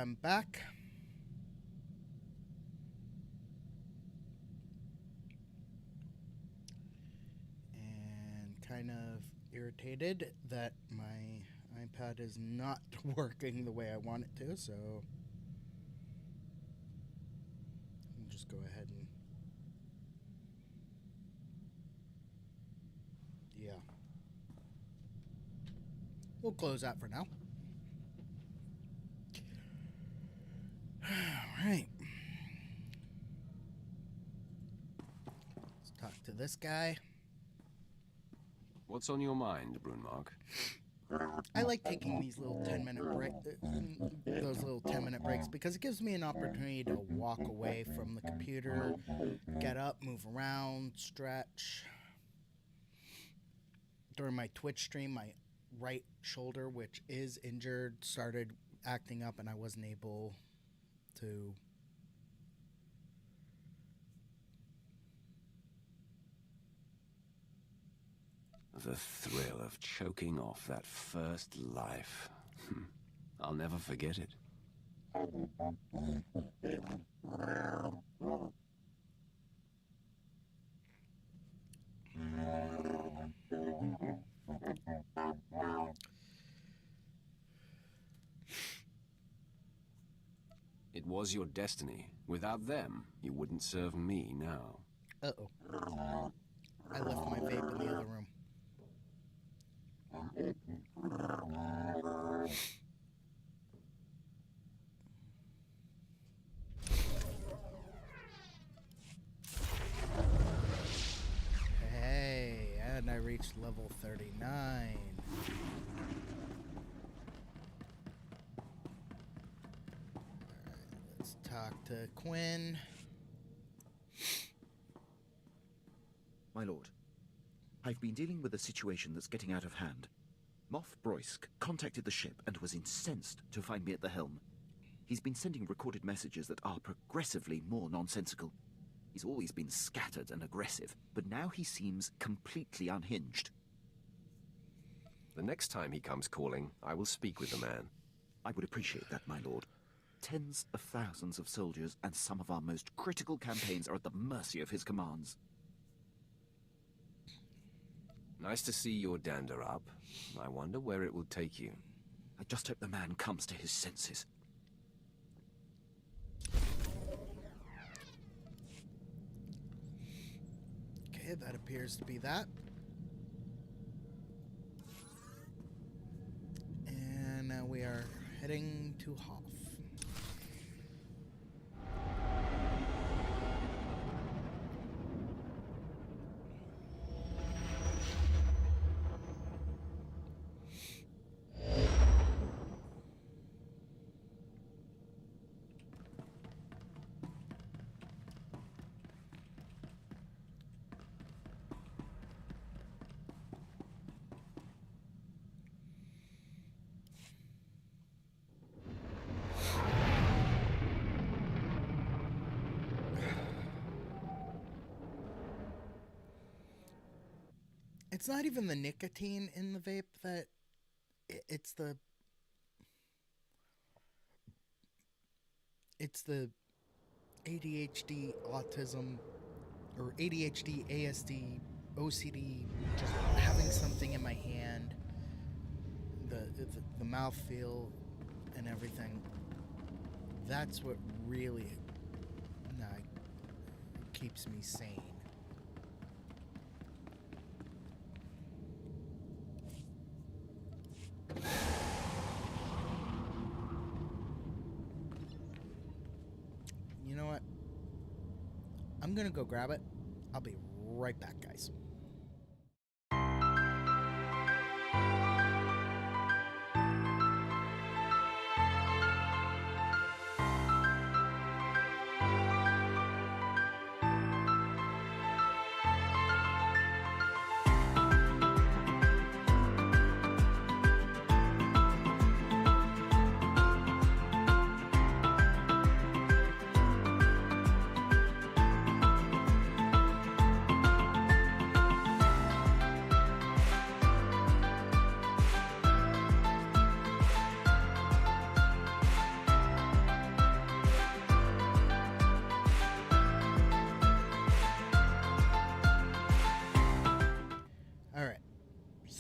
S2: I'm back. And kind of irritated that my iPad is not working the way I want it to, so I'll just go ahead and we'll close that for now. All right. Let's talk to this guy.
S11: What's on your mind, Brunmark?
S2: I like taking these little 10-minute those little 10-minute breaks because it gives me an opportunity to walk away from the computer, get up, move around, stretch. During my Twitch stream, my right shoulder, which is injured, started acting up and I wasn't able to
S11: The thrill of choking off that first life. I'll never forget it. It was your destiny. Without them, you wouldn't serve me now.
S2: Uh-oh. I left my vape in the other room. Hey, and I reached level 39. Let's talk to Quinn.
S10: My lord, I've been dealing with a situation that's getting out of hand. Moff Broysk contacted the ship and was incensed to find me at the helm. He's been sending recorded messages that are progressively more nonsensical. He's always been scattered and aggressive, but now he seems completely unhinged.
S11: The next time he comes calling, I will speak with the man.
S10: I would appreciate that, my lord. Tens of thousands of soldiers and some of our most critical campaigns are at the mercy of his commands.
S11: Nice to see your dander up. I wonder where it will take you.
S10: I just hope the man comes to his senses.
S2: Okay, that appears to be that. And now we are heading to Hoth. It's not even the nicotine in the vape that it's the ADHD, autism, or ADHD, ASD, OCD, just having something in my hand, the mouthfeel and everything. That's what really keeps me sane. You know what? I'm gonna go grab it. I'll be right back, guys.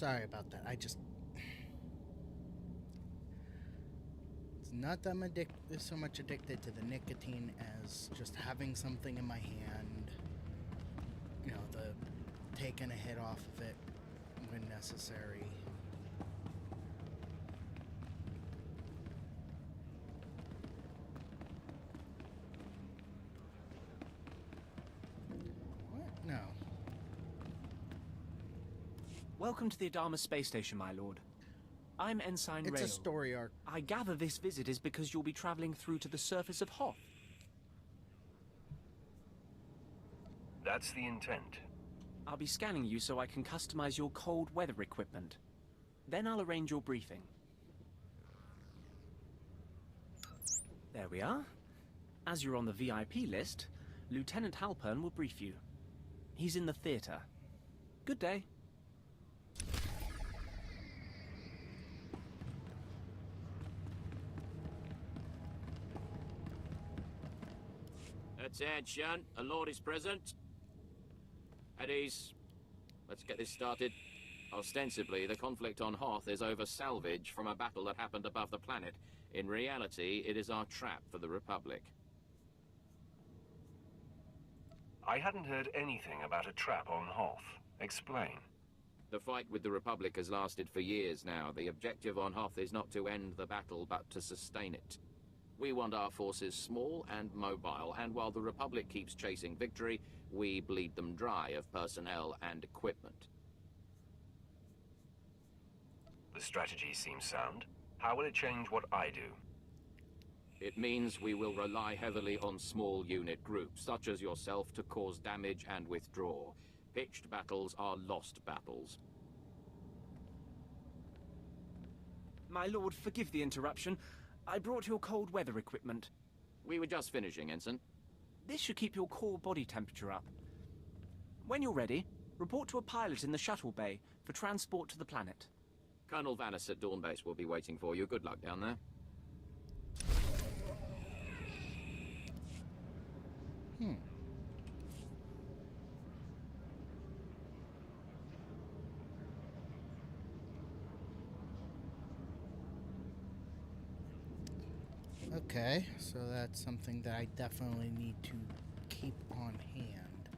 S2: sorry about that. It's not that I'm so much addicted to the nicotine as just having something in my hand. You know, the taking a hit off of it when necessary. What? No.
S13: Welcome to the Adama space station, my lord. I'm Ensign Rail.
S2: It's a story arc.
S13: I gather this visit is because you'll be traveling through to the surface of Hoth.
S6: That's the intent.
S13: I'll be scanning you so I can customize your cold weather equipment. Then I'll arrange your briefing. There we are. As you're on the VIP list, Lieutenant Halpern will brief you. He's in the theater. Good day.
S14: Attention, a lord is present. At ease. Let's get this started. Ostensibly, the conflict on Hoth is over salvage from a battle that happened above the planet. In reality, it is our trap for the Republic.
S6: I hadn't heard anything about a trap on Hoth. Explain.
S14: The fight with the Republic has lasted for years now. The objective on Hoth is not to end the battle, but to sustain it. We want our forces small and mobile, and while the Republic keeps chasing victory, we bleed them dry of personnel and equipment.
S6: The strategy seems sound. How will it change what I do?
S14: It means we will rely heavily on small unit groups, such as yourself, to cause damage and withdraw. Pitched battles are lost battles.
S13: My lord, forgive the interruption. I brought your cold weather equipment.
S14: We were just finishing, Ensign.
S13: This should keep your core body temperature up. When you're ready, report to a pilot in the shuttle bay for transport to the planet.
S14: Colonel Vanis at Dawn Base will be waiting for you. Good luck down there.
S2: Okay, so that's something that I definitely need to keep on hand.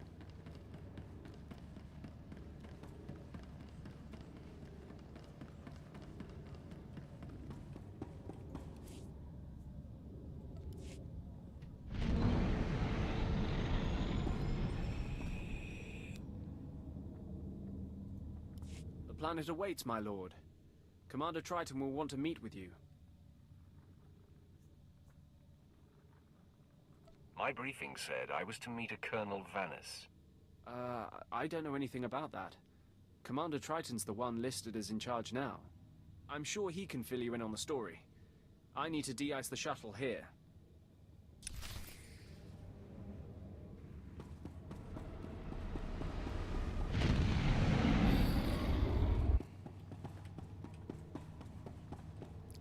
S13: The planet awaits, my lord. Commander Triton will want to meet with you.
S6: My briefing said I was to meet a Colonel Vanis.
S13: I don't know anything about that. Commander Triton's the one listed as in charge now. I'm sure he can fill you in on the story. I need to de-ice the shuttle here.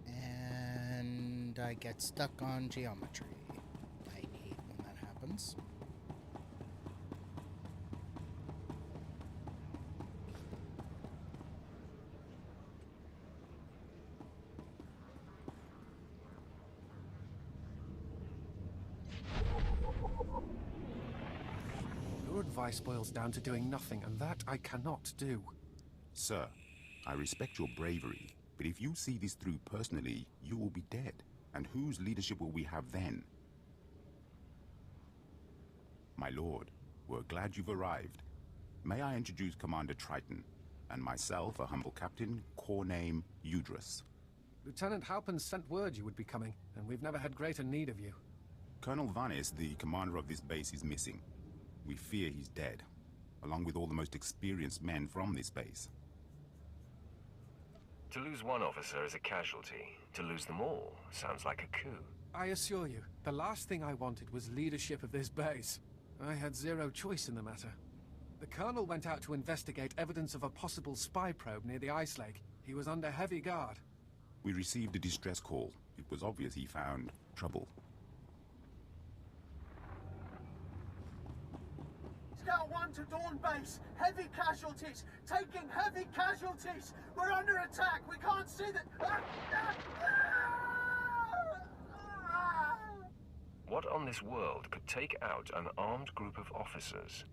S2: And I get stuck on geometry. I hate when that happens.
S15: Your advice boils down to doing nothing, and that I cannot do.
S16: Sir, I respect your bravery, but if you see this through personally, you will be dead. And whose leadership will we have then? My lord, we're glad you've arrived. May I introduce Commander Triton, and myself, a humble captain, corps name Udris.
S15: Lieutenant Halpern sent word you would be coming, and we've never had greater need of you.
S16: Colonel Vanis, the commander of this base, is missing. We fear he's dead, along with all the most experienced men from this base.
S6: To lose one officer is a casualty. To lose them all sounds like a coup.
S15: I assure you, the last thing I wanted was leadership of this base. I had zero choice in the matter. The Colonel went out to investigate evidence of a possible spy probe near the Ice Lake. He was under heavy guard.
S16: We received a distress call. It was obvious he found trouble.
S17: Scout 1 to Dawn Base. Heavy casualties. Taking heavy casualties. We're under attack. We can't see the...
S6: What on this world could take out an armed group of officers?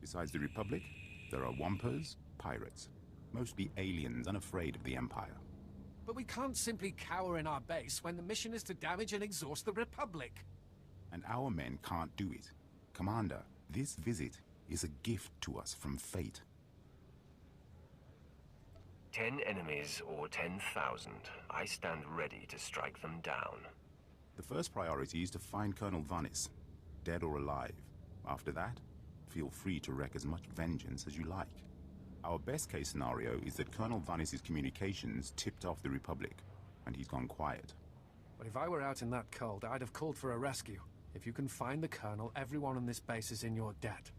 S16: Besides the Republic, there are Wampers, pirates. Mostly aliens unafraid of the Empire.
S15: But we can't simply cower in our base when the mission is to damage and exhaust the Republic.
S16: And our men can't do it. Commander, this visit is a gift to us from fate.
S6: 10 enemies or 10,000. I stand ready to strike them down.
S16: The first priority is to find Colonel Vanis, dead or alive. After that, feel free to wreak as much vengeance as you like. Our best case scenario is that Colonel Vanis' communications tipped off the Republic, and he's gone quiet.
S15: But if I were out in that cold, I'd have called for a rescue. If you can find the Colonel, everyone on this base is in your debt.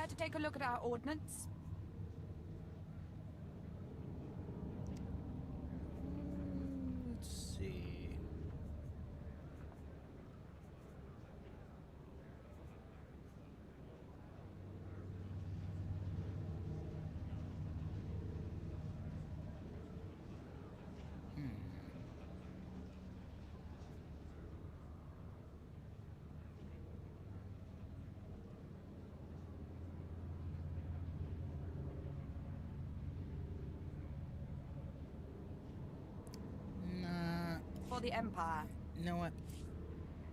S18: To take a look at our ordnance?
S2: Let's see.
S18: For the Empire.
S2: You know what?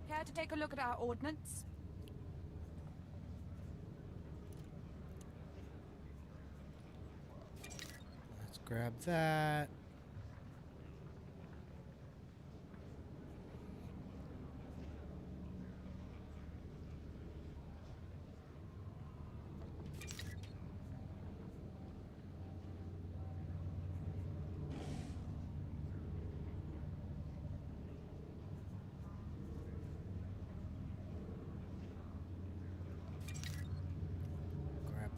S18: Care to take a look at our ordnance?
S2: Let's grab that.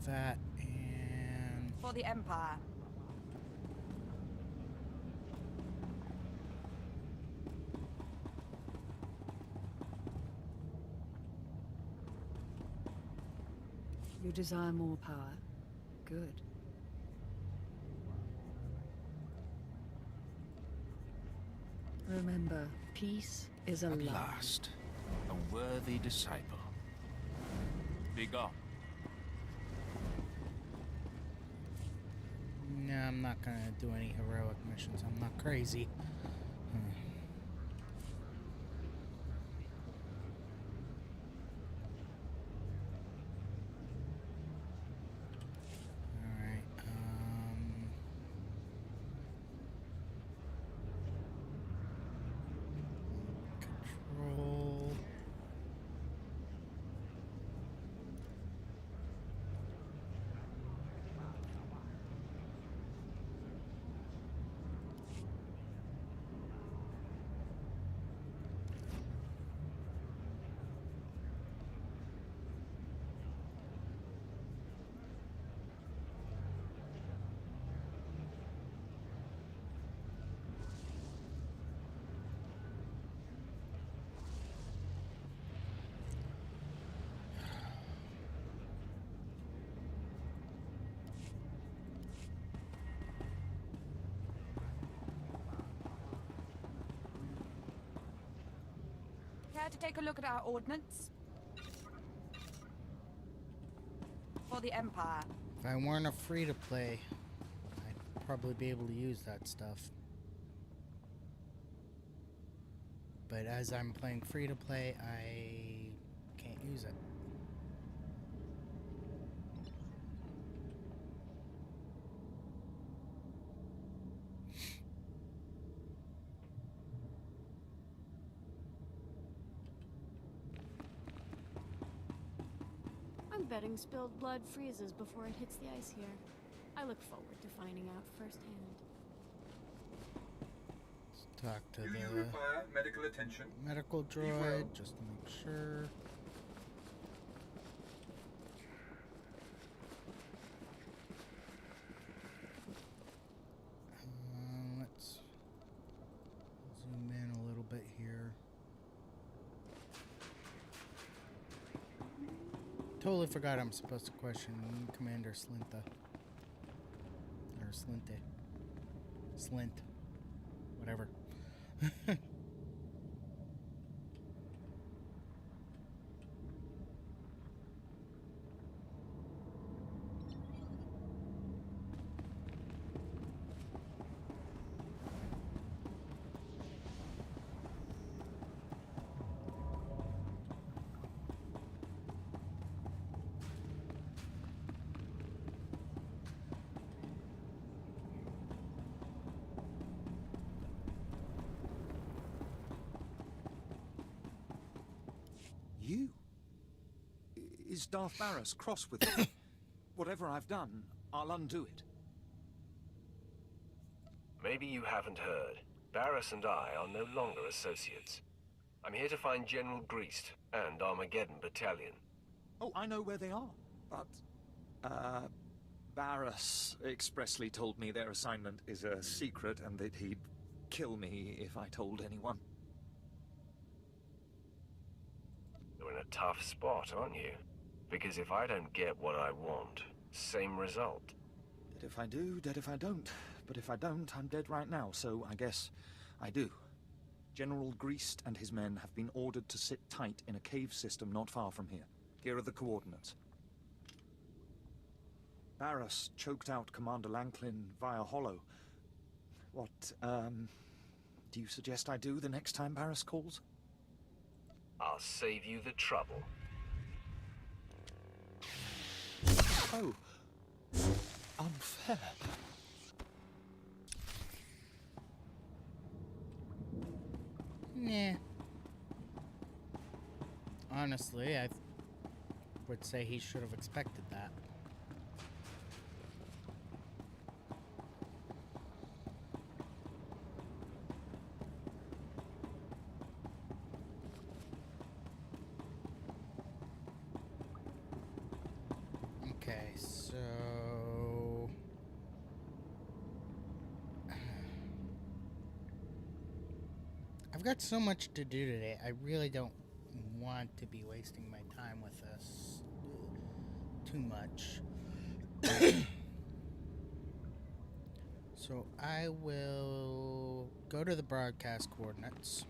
S2: That and
S18: for the Empire.
S19: You desire more power? Good. Remember, peace is a lie.
S20: At last, a worthy disciple. Be gone.
S2: No, I'm not gonna do any heroic missions. I'm not crazy. Alright, control.
S18: Care to take a look at our ordnance? For the Empire.
S2: If I weren't a free-to-play, I'd probably be able to use that stuff. But as I'm playing free-to-play, I can't use it.
S9: I'm betting spilled blood freezes before it hits the ice here. I look forward to finding out firsthand.
S2: Talk to
S4: Do
S2: the
S4: you require medical attention?
S2: medical
S4: Be well.
S2: droid just to make sure. Let's zoom in a little bit here. Totally forgot I'm supposed to question Commander Slintha. Or Slinte. Slint. Whatever.
S10: You? Is Darth Barras cross with me? Whatever I've done, I'll undo it.
S6: Maybe you haven't heard. Barras and I are no longer associates. I'm here to find General Greast and Armageddon Battalion.
S10: Oh, I know where they are. But, Barras expressly told me their assignment is a secret and that he'd kill me if I told anyone.
S6: You're in a tough spot, aren't you? Because if I don't get what I want, same result.
S10: Dead if I do, dead if I don't. But if I don't, I'm dead right now, so I guess I do. General Greast and his men have been ordered to sit tight in a cave system not far from here. Here are the coordinates. Barras choked out Commander Lanklin via hollow. What, do you suggest I do the next time Barras calls?
S6: I'll save you the trouble.
S10: Oh. Unfair.
S2: Nah. Honestly, I would say he should have expected that. Okay, so I've got so much to do today. I really don't want to be wasting my time with this too much. So I will go to the broadcast coordinates.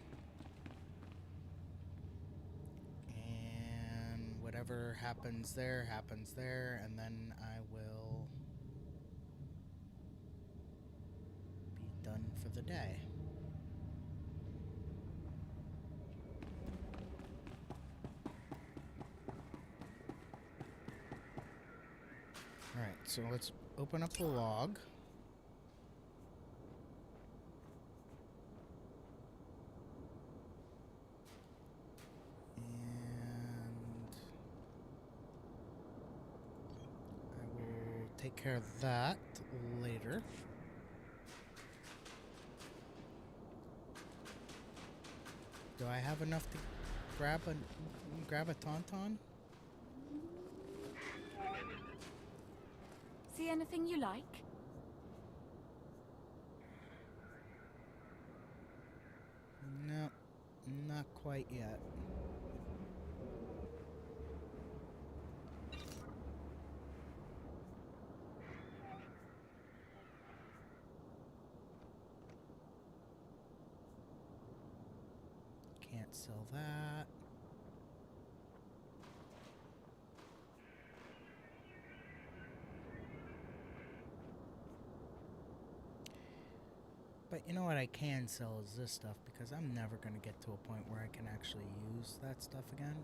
S2: And whatever happens there, and then I will be done for the day. Alright, so let's open up the log. Take care of that later. Do I have enough to grab a tauntaun?
S18: See anything you like?
S2: No, not quite yet. Can't sell that. But you know what I can sell is this stuff, because I'm never going to get to a point where I can actually use that stuff again.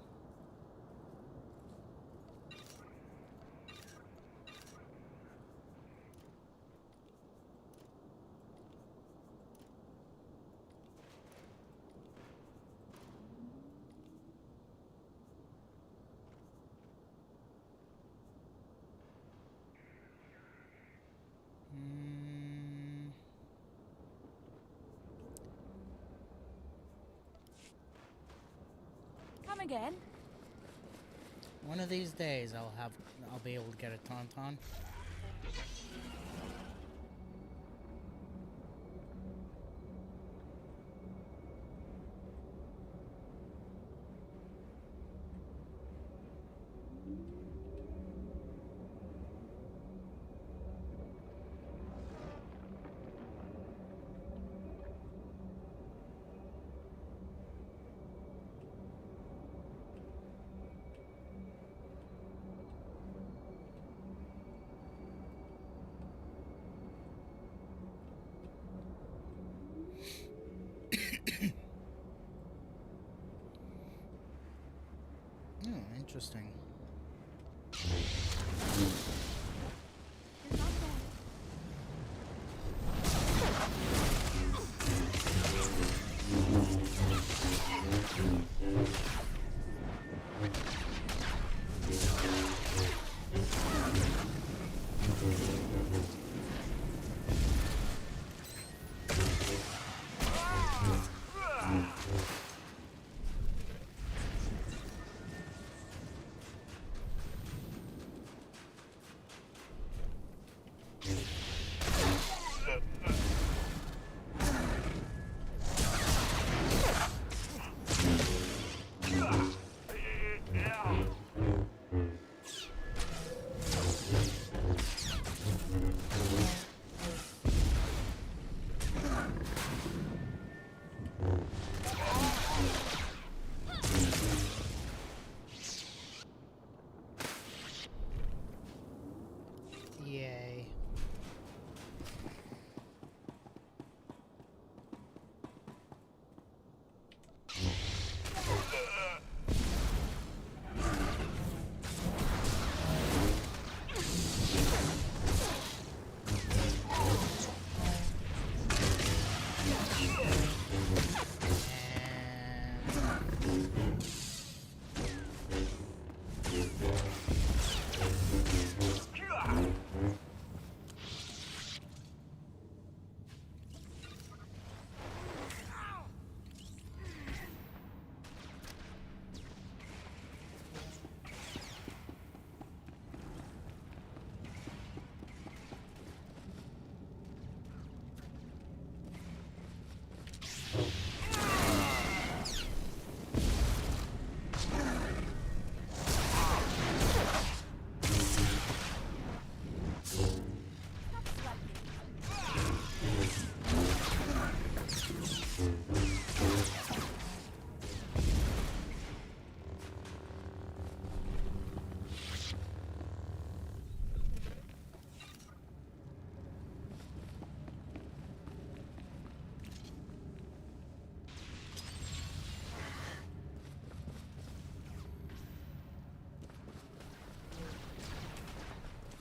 S18: again?
S2: One of these days I'll be able to get a Tauntaun. Interesting. Yay.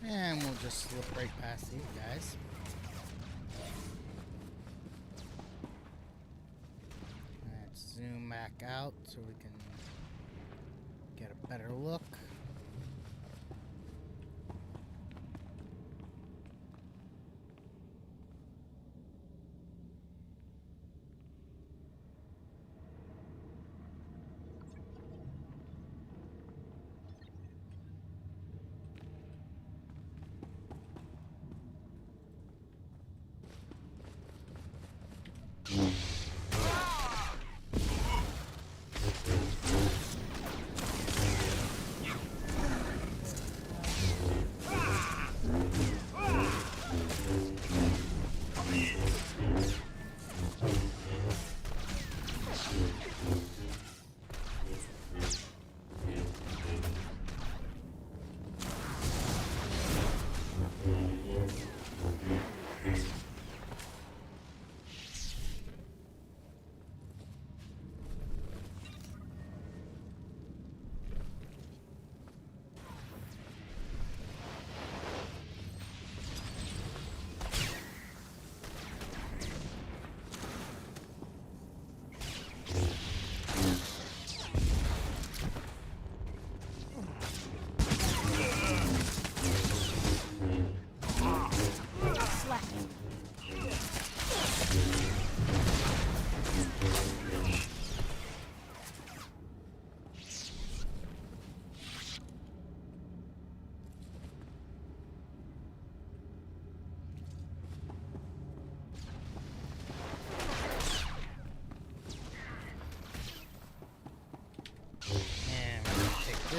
S2: And we'll just slip right past these guys. Let's zoom back out so we can get a better look.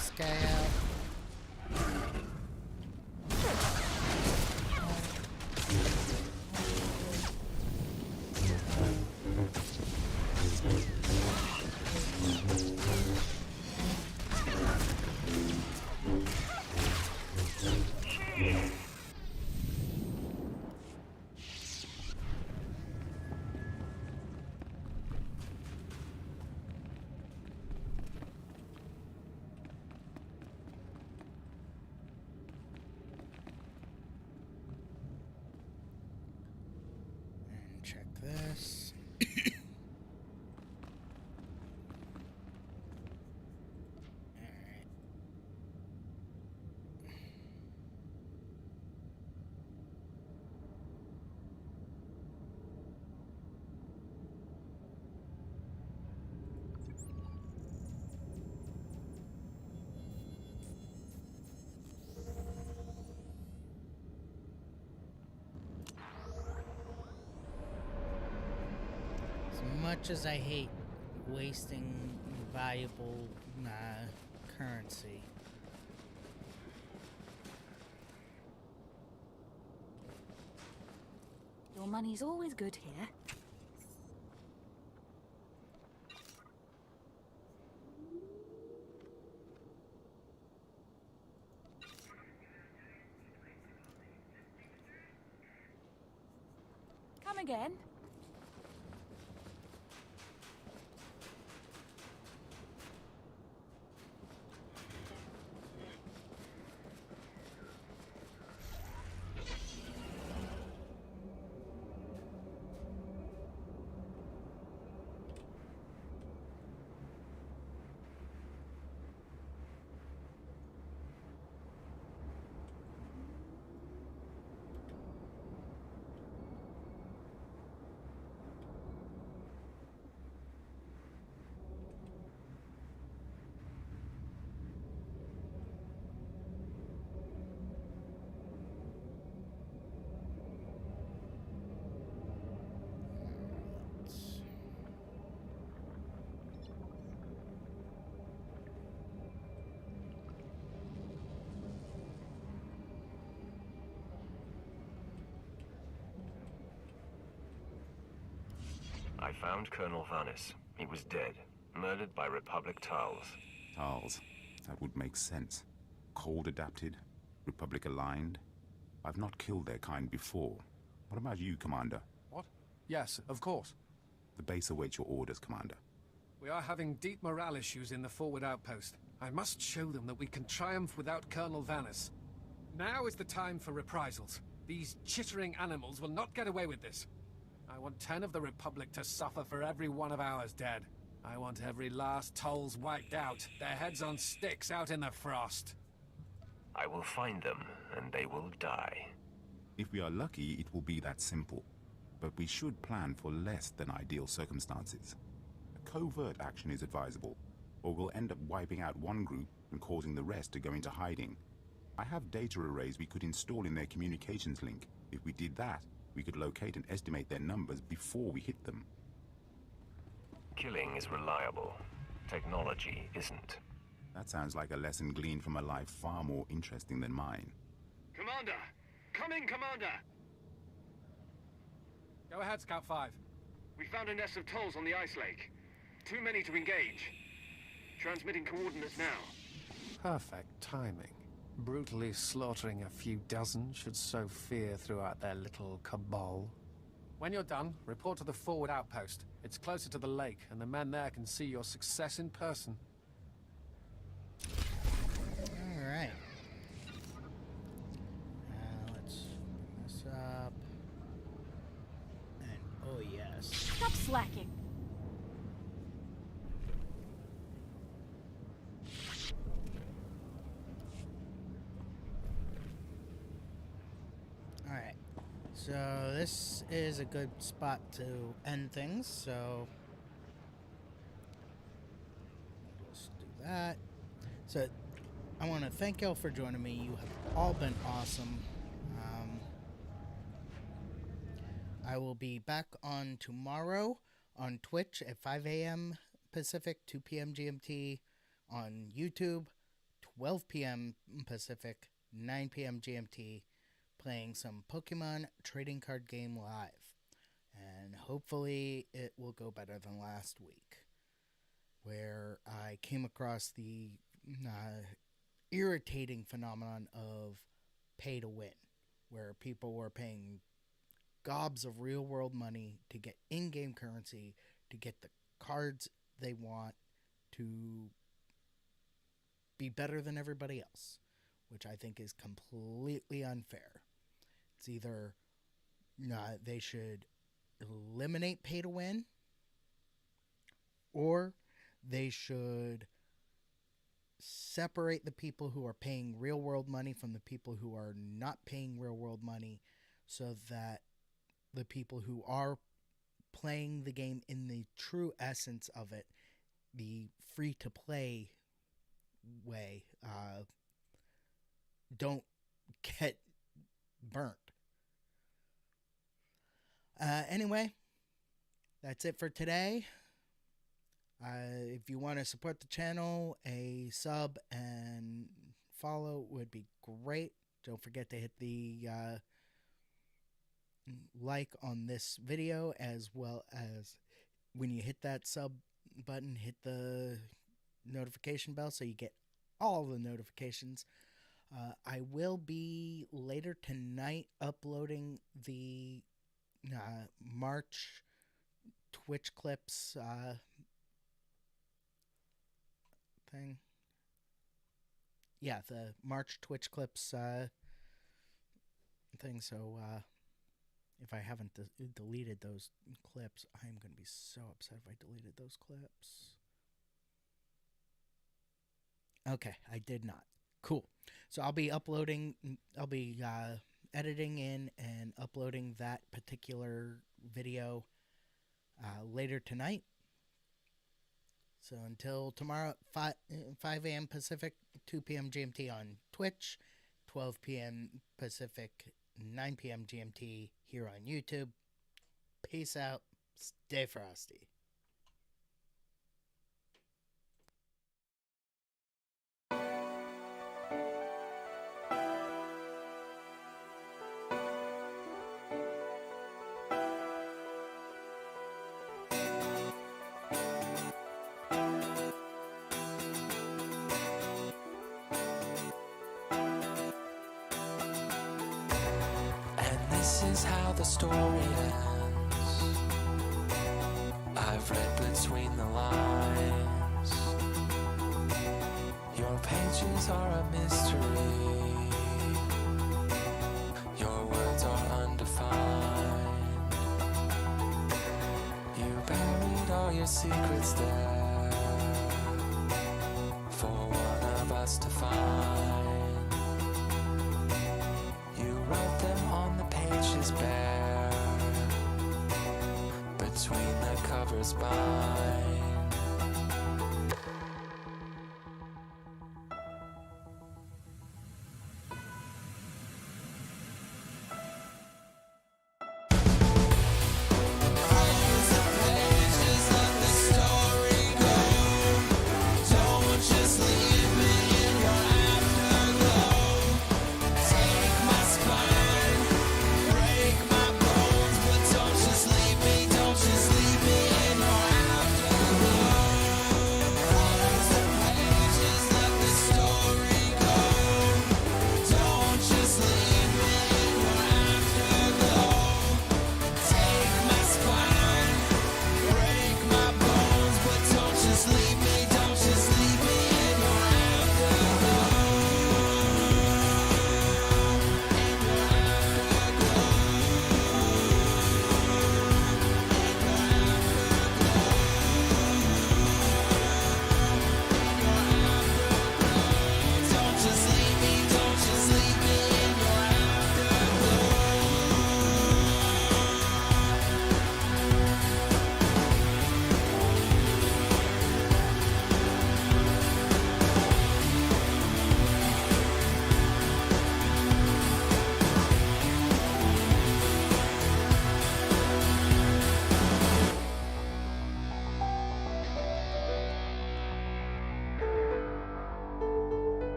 S2: this guy out. Check this. Alright. As much as I hate wasting valuable currency.
S18: Your money's always good here. Come again.
S6: I found Colonel Vanis. He was dead, murdered by Republic Tals.
S16: Tals. That would make sense. Cold adapted, Republic aligned. I've not killed their kind before. What about you, Commander?
S15: What? Yes, of course.
S16: The base awaits your orders, Commander.
S15: We are having deep morale issues in the forward outpost. I must show them that we can triumph without Colonel Vanis. Now is the time for reprisals. These chittering animals will not get away with this. I want 10 of the Republic to suffer for every one of ours dead. I want every last Tolls wiped out, their heads on sticks out in the frost.
S6: I will find them, and they will die.
S16: If we are lucky, it will be that simple. But we should plan for less than ideal circumstances. A covert action is advisable, or we'll end up wiping out one group and causing the rest to go into hiding. I have data arrays we could install in their communications link. If we did that, we could locate and estimate their numbers before we hit them.
S6: Killing is reliable. Technology isn't.
S16: That sounds like a lesson gleaned from a life far more interesting than mine.
S21: Commander! Come in, Commander!
S15: Go ahead, Scout 5.
S21: We found a nest of Tolls on the ice lake. Too many to engage. Transmitting coordinates now.
S15: Perfect timing. Brutally slaughtering a few dozen should sow fear throughout their little cabal. When you're done, report to the forward outpost. It's closer to the lake, and the men there can see your success in person.
S2: Alright. Let's bring this up. And oh yes.
S9: Stop slacking.
S2: Alright, so this is a good spot to end things, so let's do that. So I want to thank y'all for joining me. You have all been awesome. I will be back on tomorrow on Twitch at 5 a.m. Pacific, 2 p.m. GMT, on YouTube, 12 p.m. Pacific, 9 p.m. GMT, playing some Pokemon trading card game live. And hopefully it will go better than last week, where I came across the irritating phenomenon of pay to win, where people were paying gobs of real world money to get in-game currency, to get the cards they want, to be better than everybody else, which I think is completely unfair. It's either they should eliminate pay to win, or they should separate the people who are paying real world money from the people who are not paying real world money, so that the people who are playing the game in the true essence of it, the free to play way, don't get burnt. Anyway, that's it for today. If you want to support the channel, a sub and follow would be great. Don't forget to hit the like on this video, as well as when you hit that sub button, hit the notification bell so you get all the notifications. I will be later tonight uploading the March Twitch clips thing. Yeah, the March Twitch clips thing. So if I haven't deleted those clips, I'm going to be so upset if I deleted those clips. Okay, I did not. Cool. So I'll be editing in and uploading that particular video later tonight. So until tomorrow, 5 a.m. Pacific, 2 p.m. GMT on Twitch, 12 p.m. Pacific, 9 p.m. GMT here on YouTube. Peace out. Stay frosty.
S1: This is how the story ends. I've read between the lines. Your pages are a mystery. Your words are undefined. You buried all your secrets there for one of us to find. You wrote them on the pages bare, between the covers bind.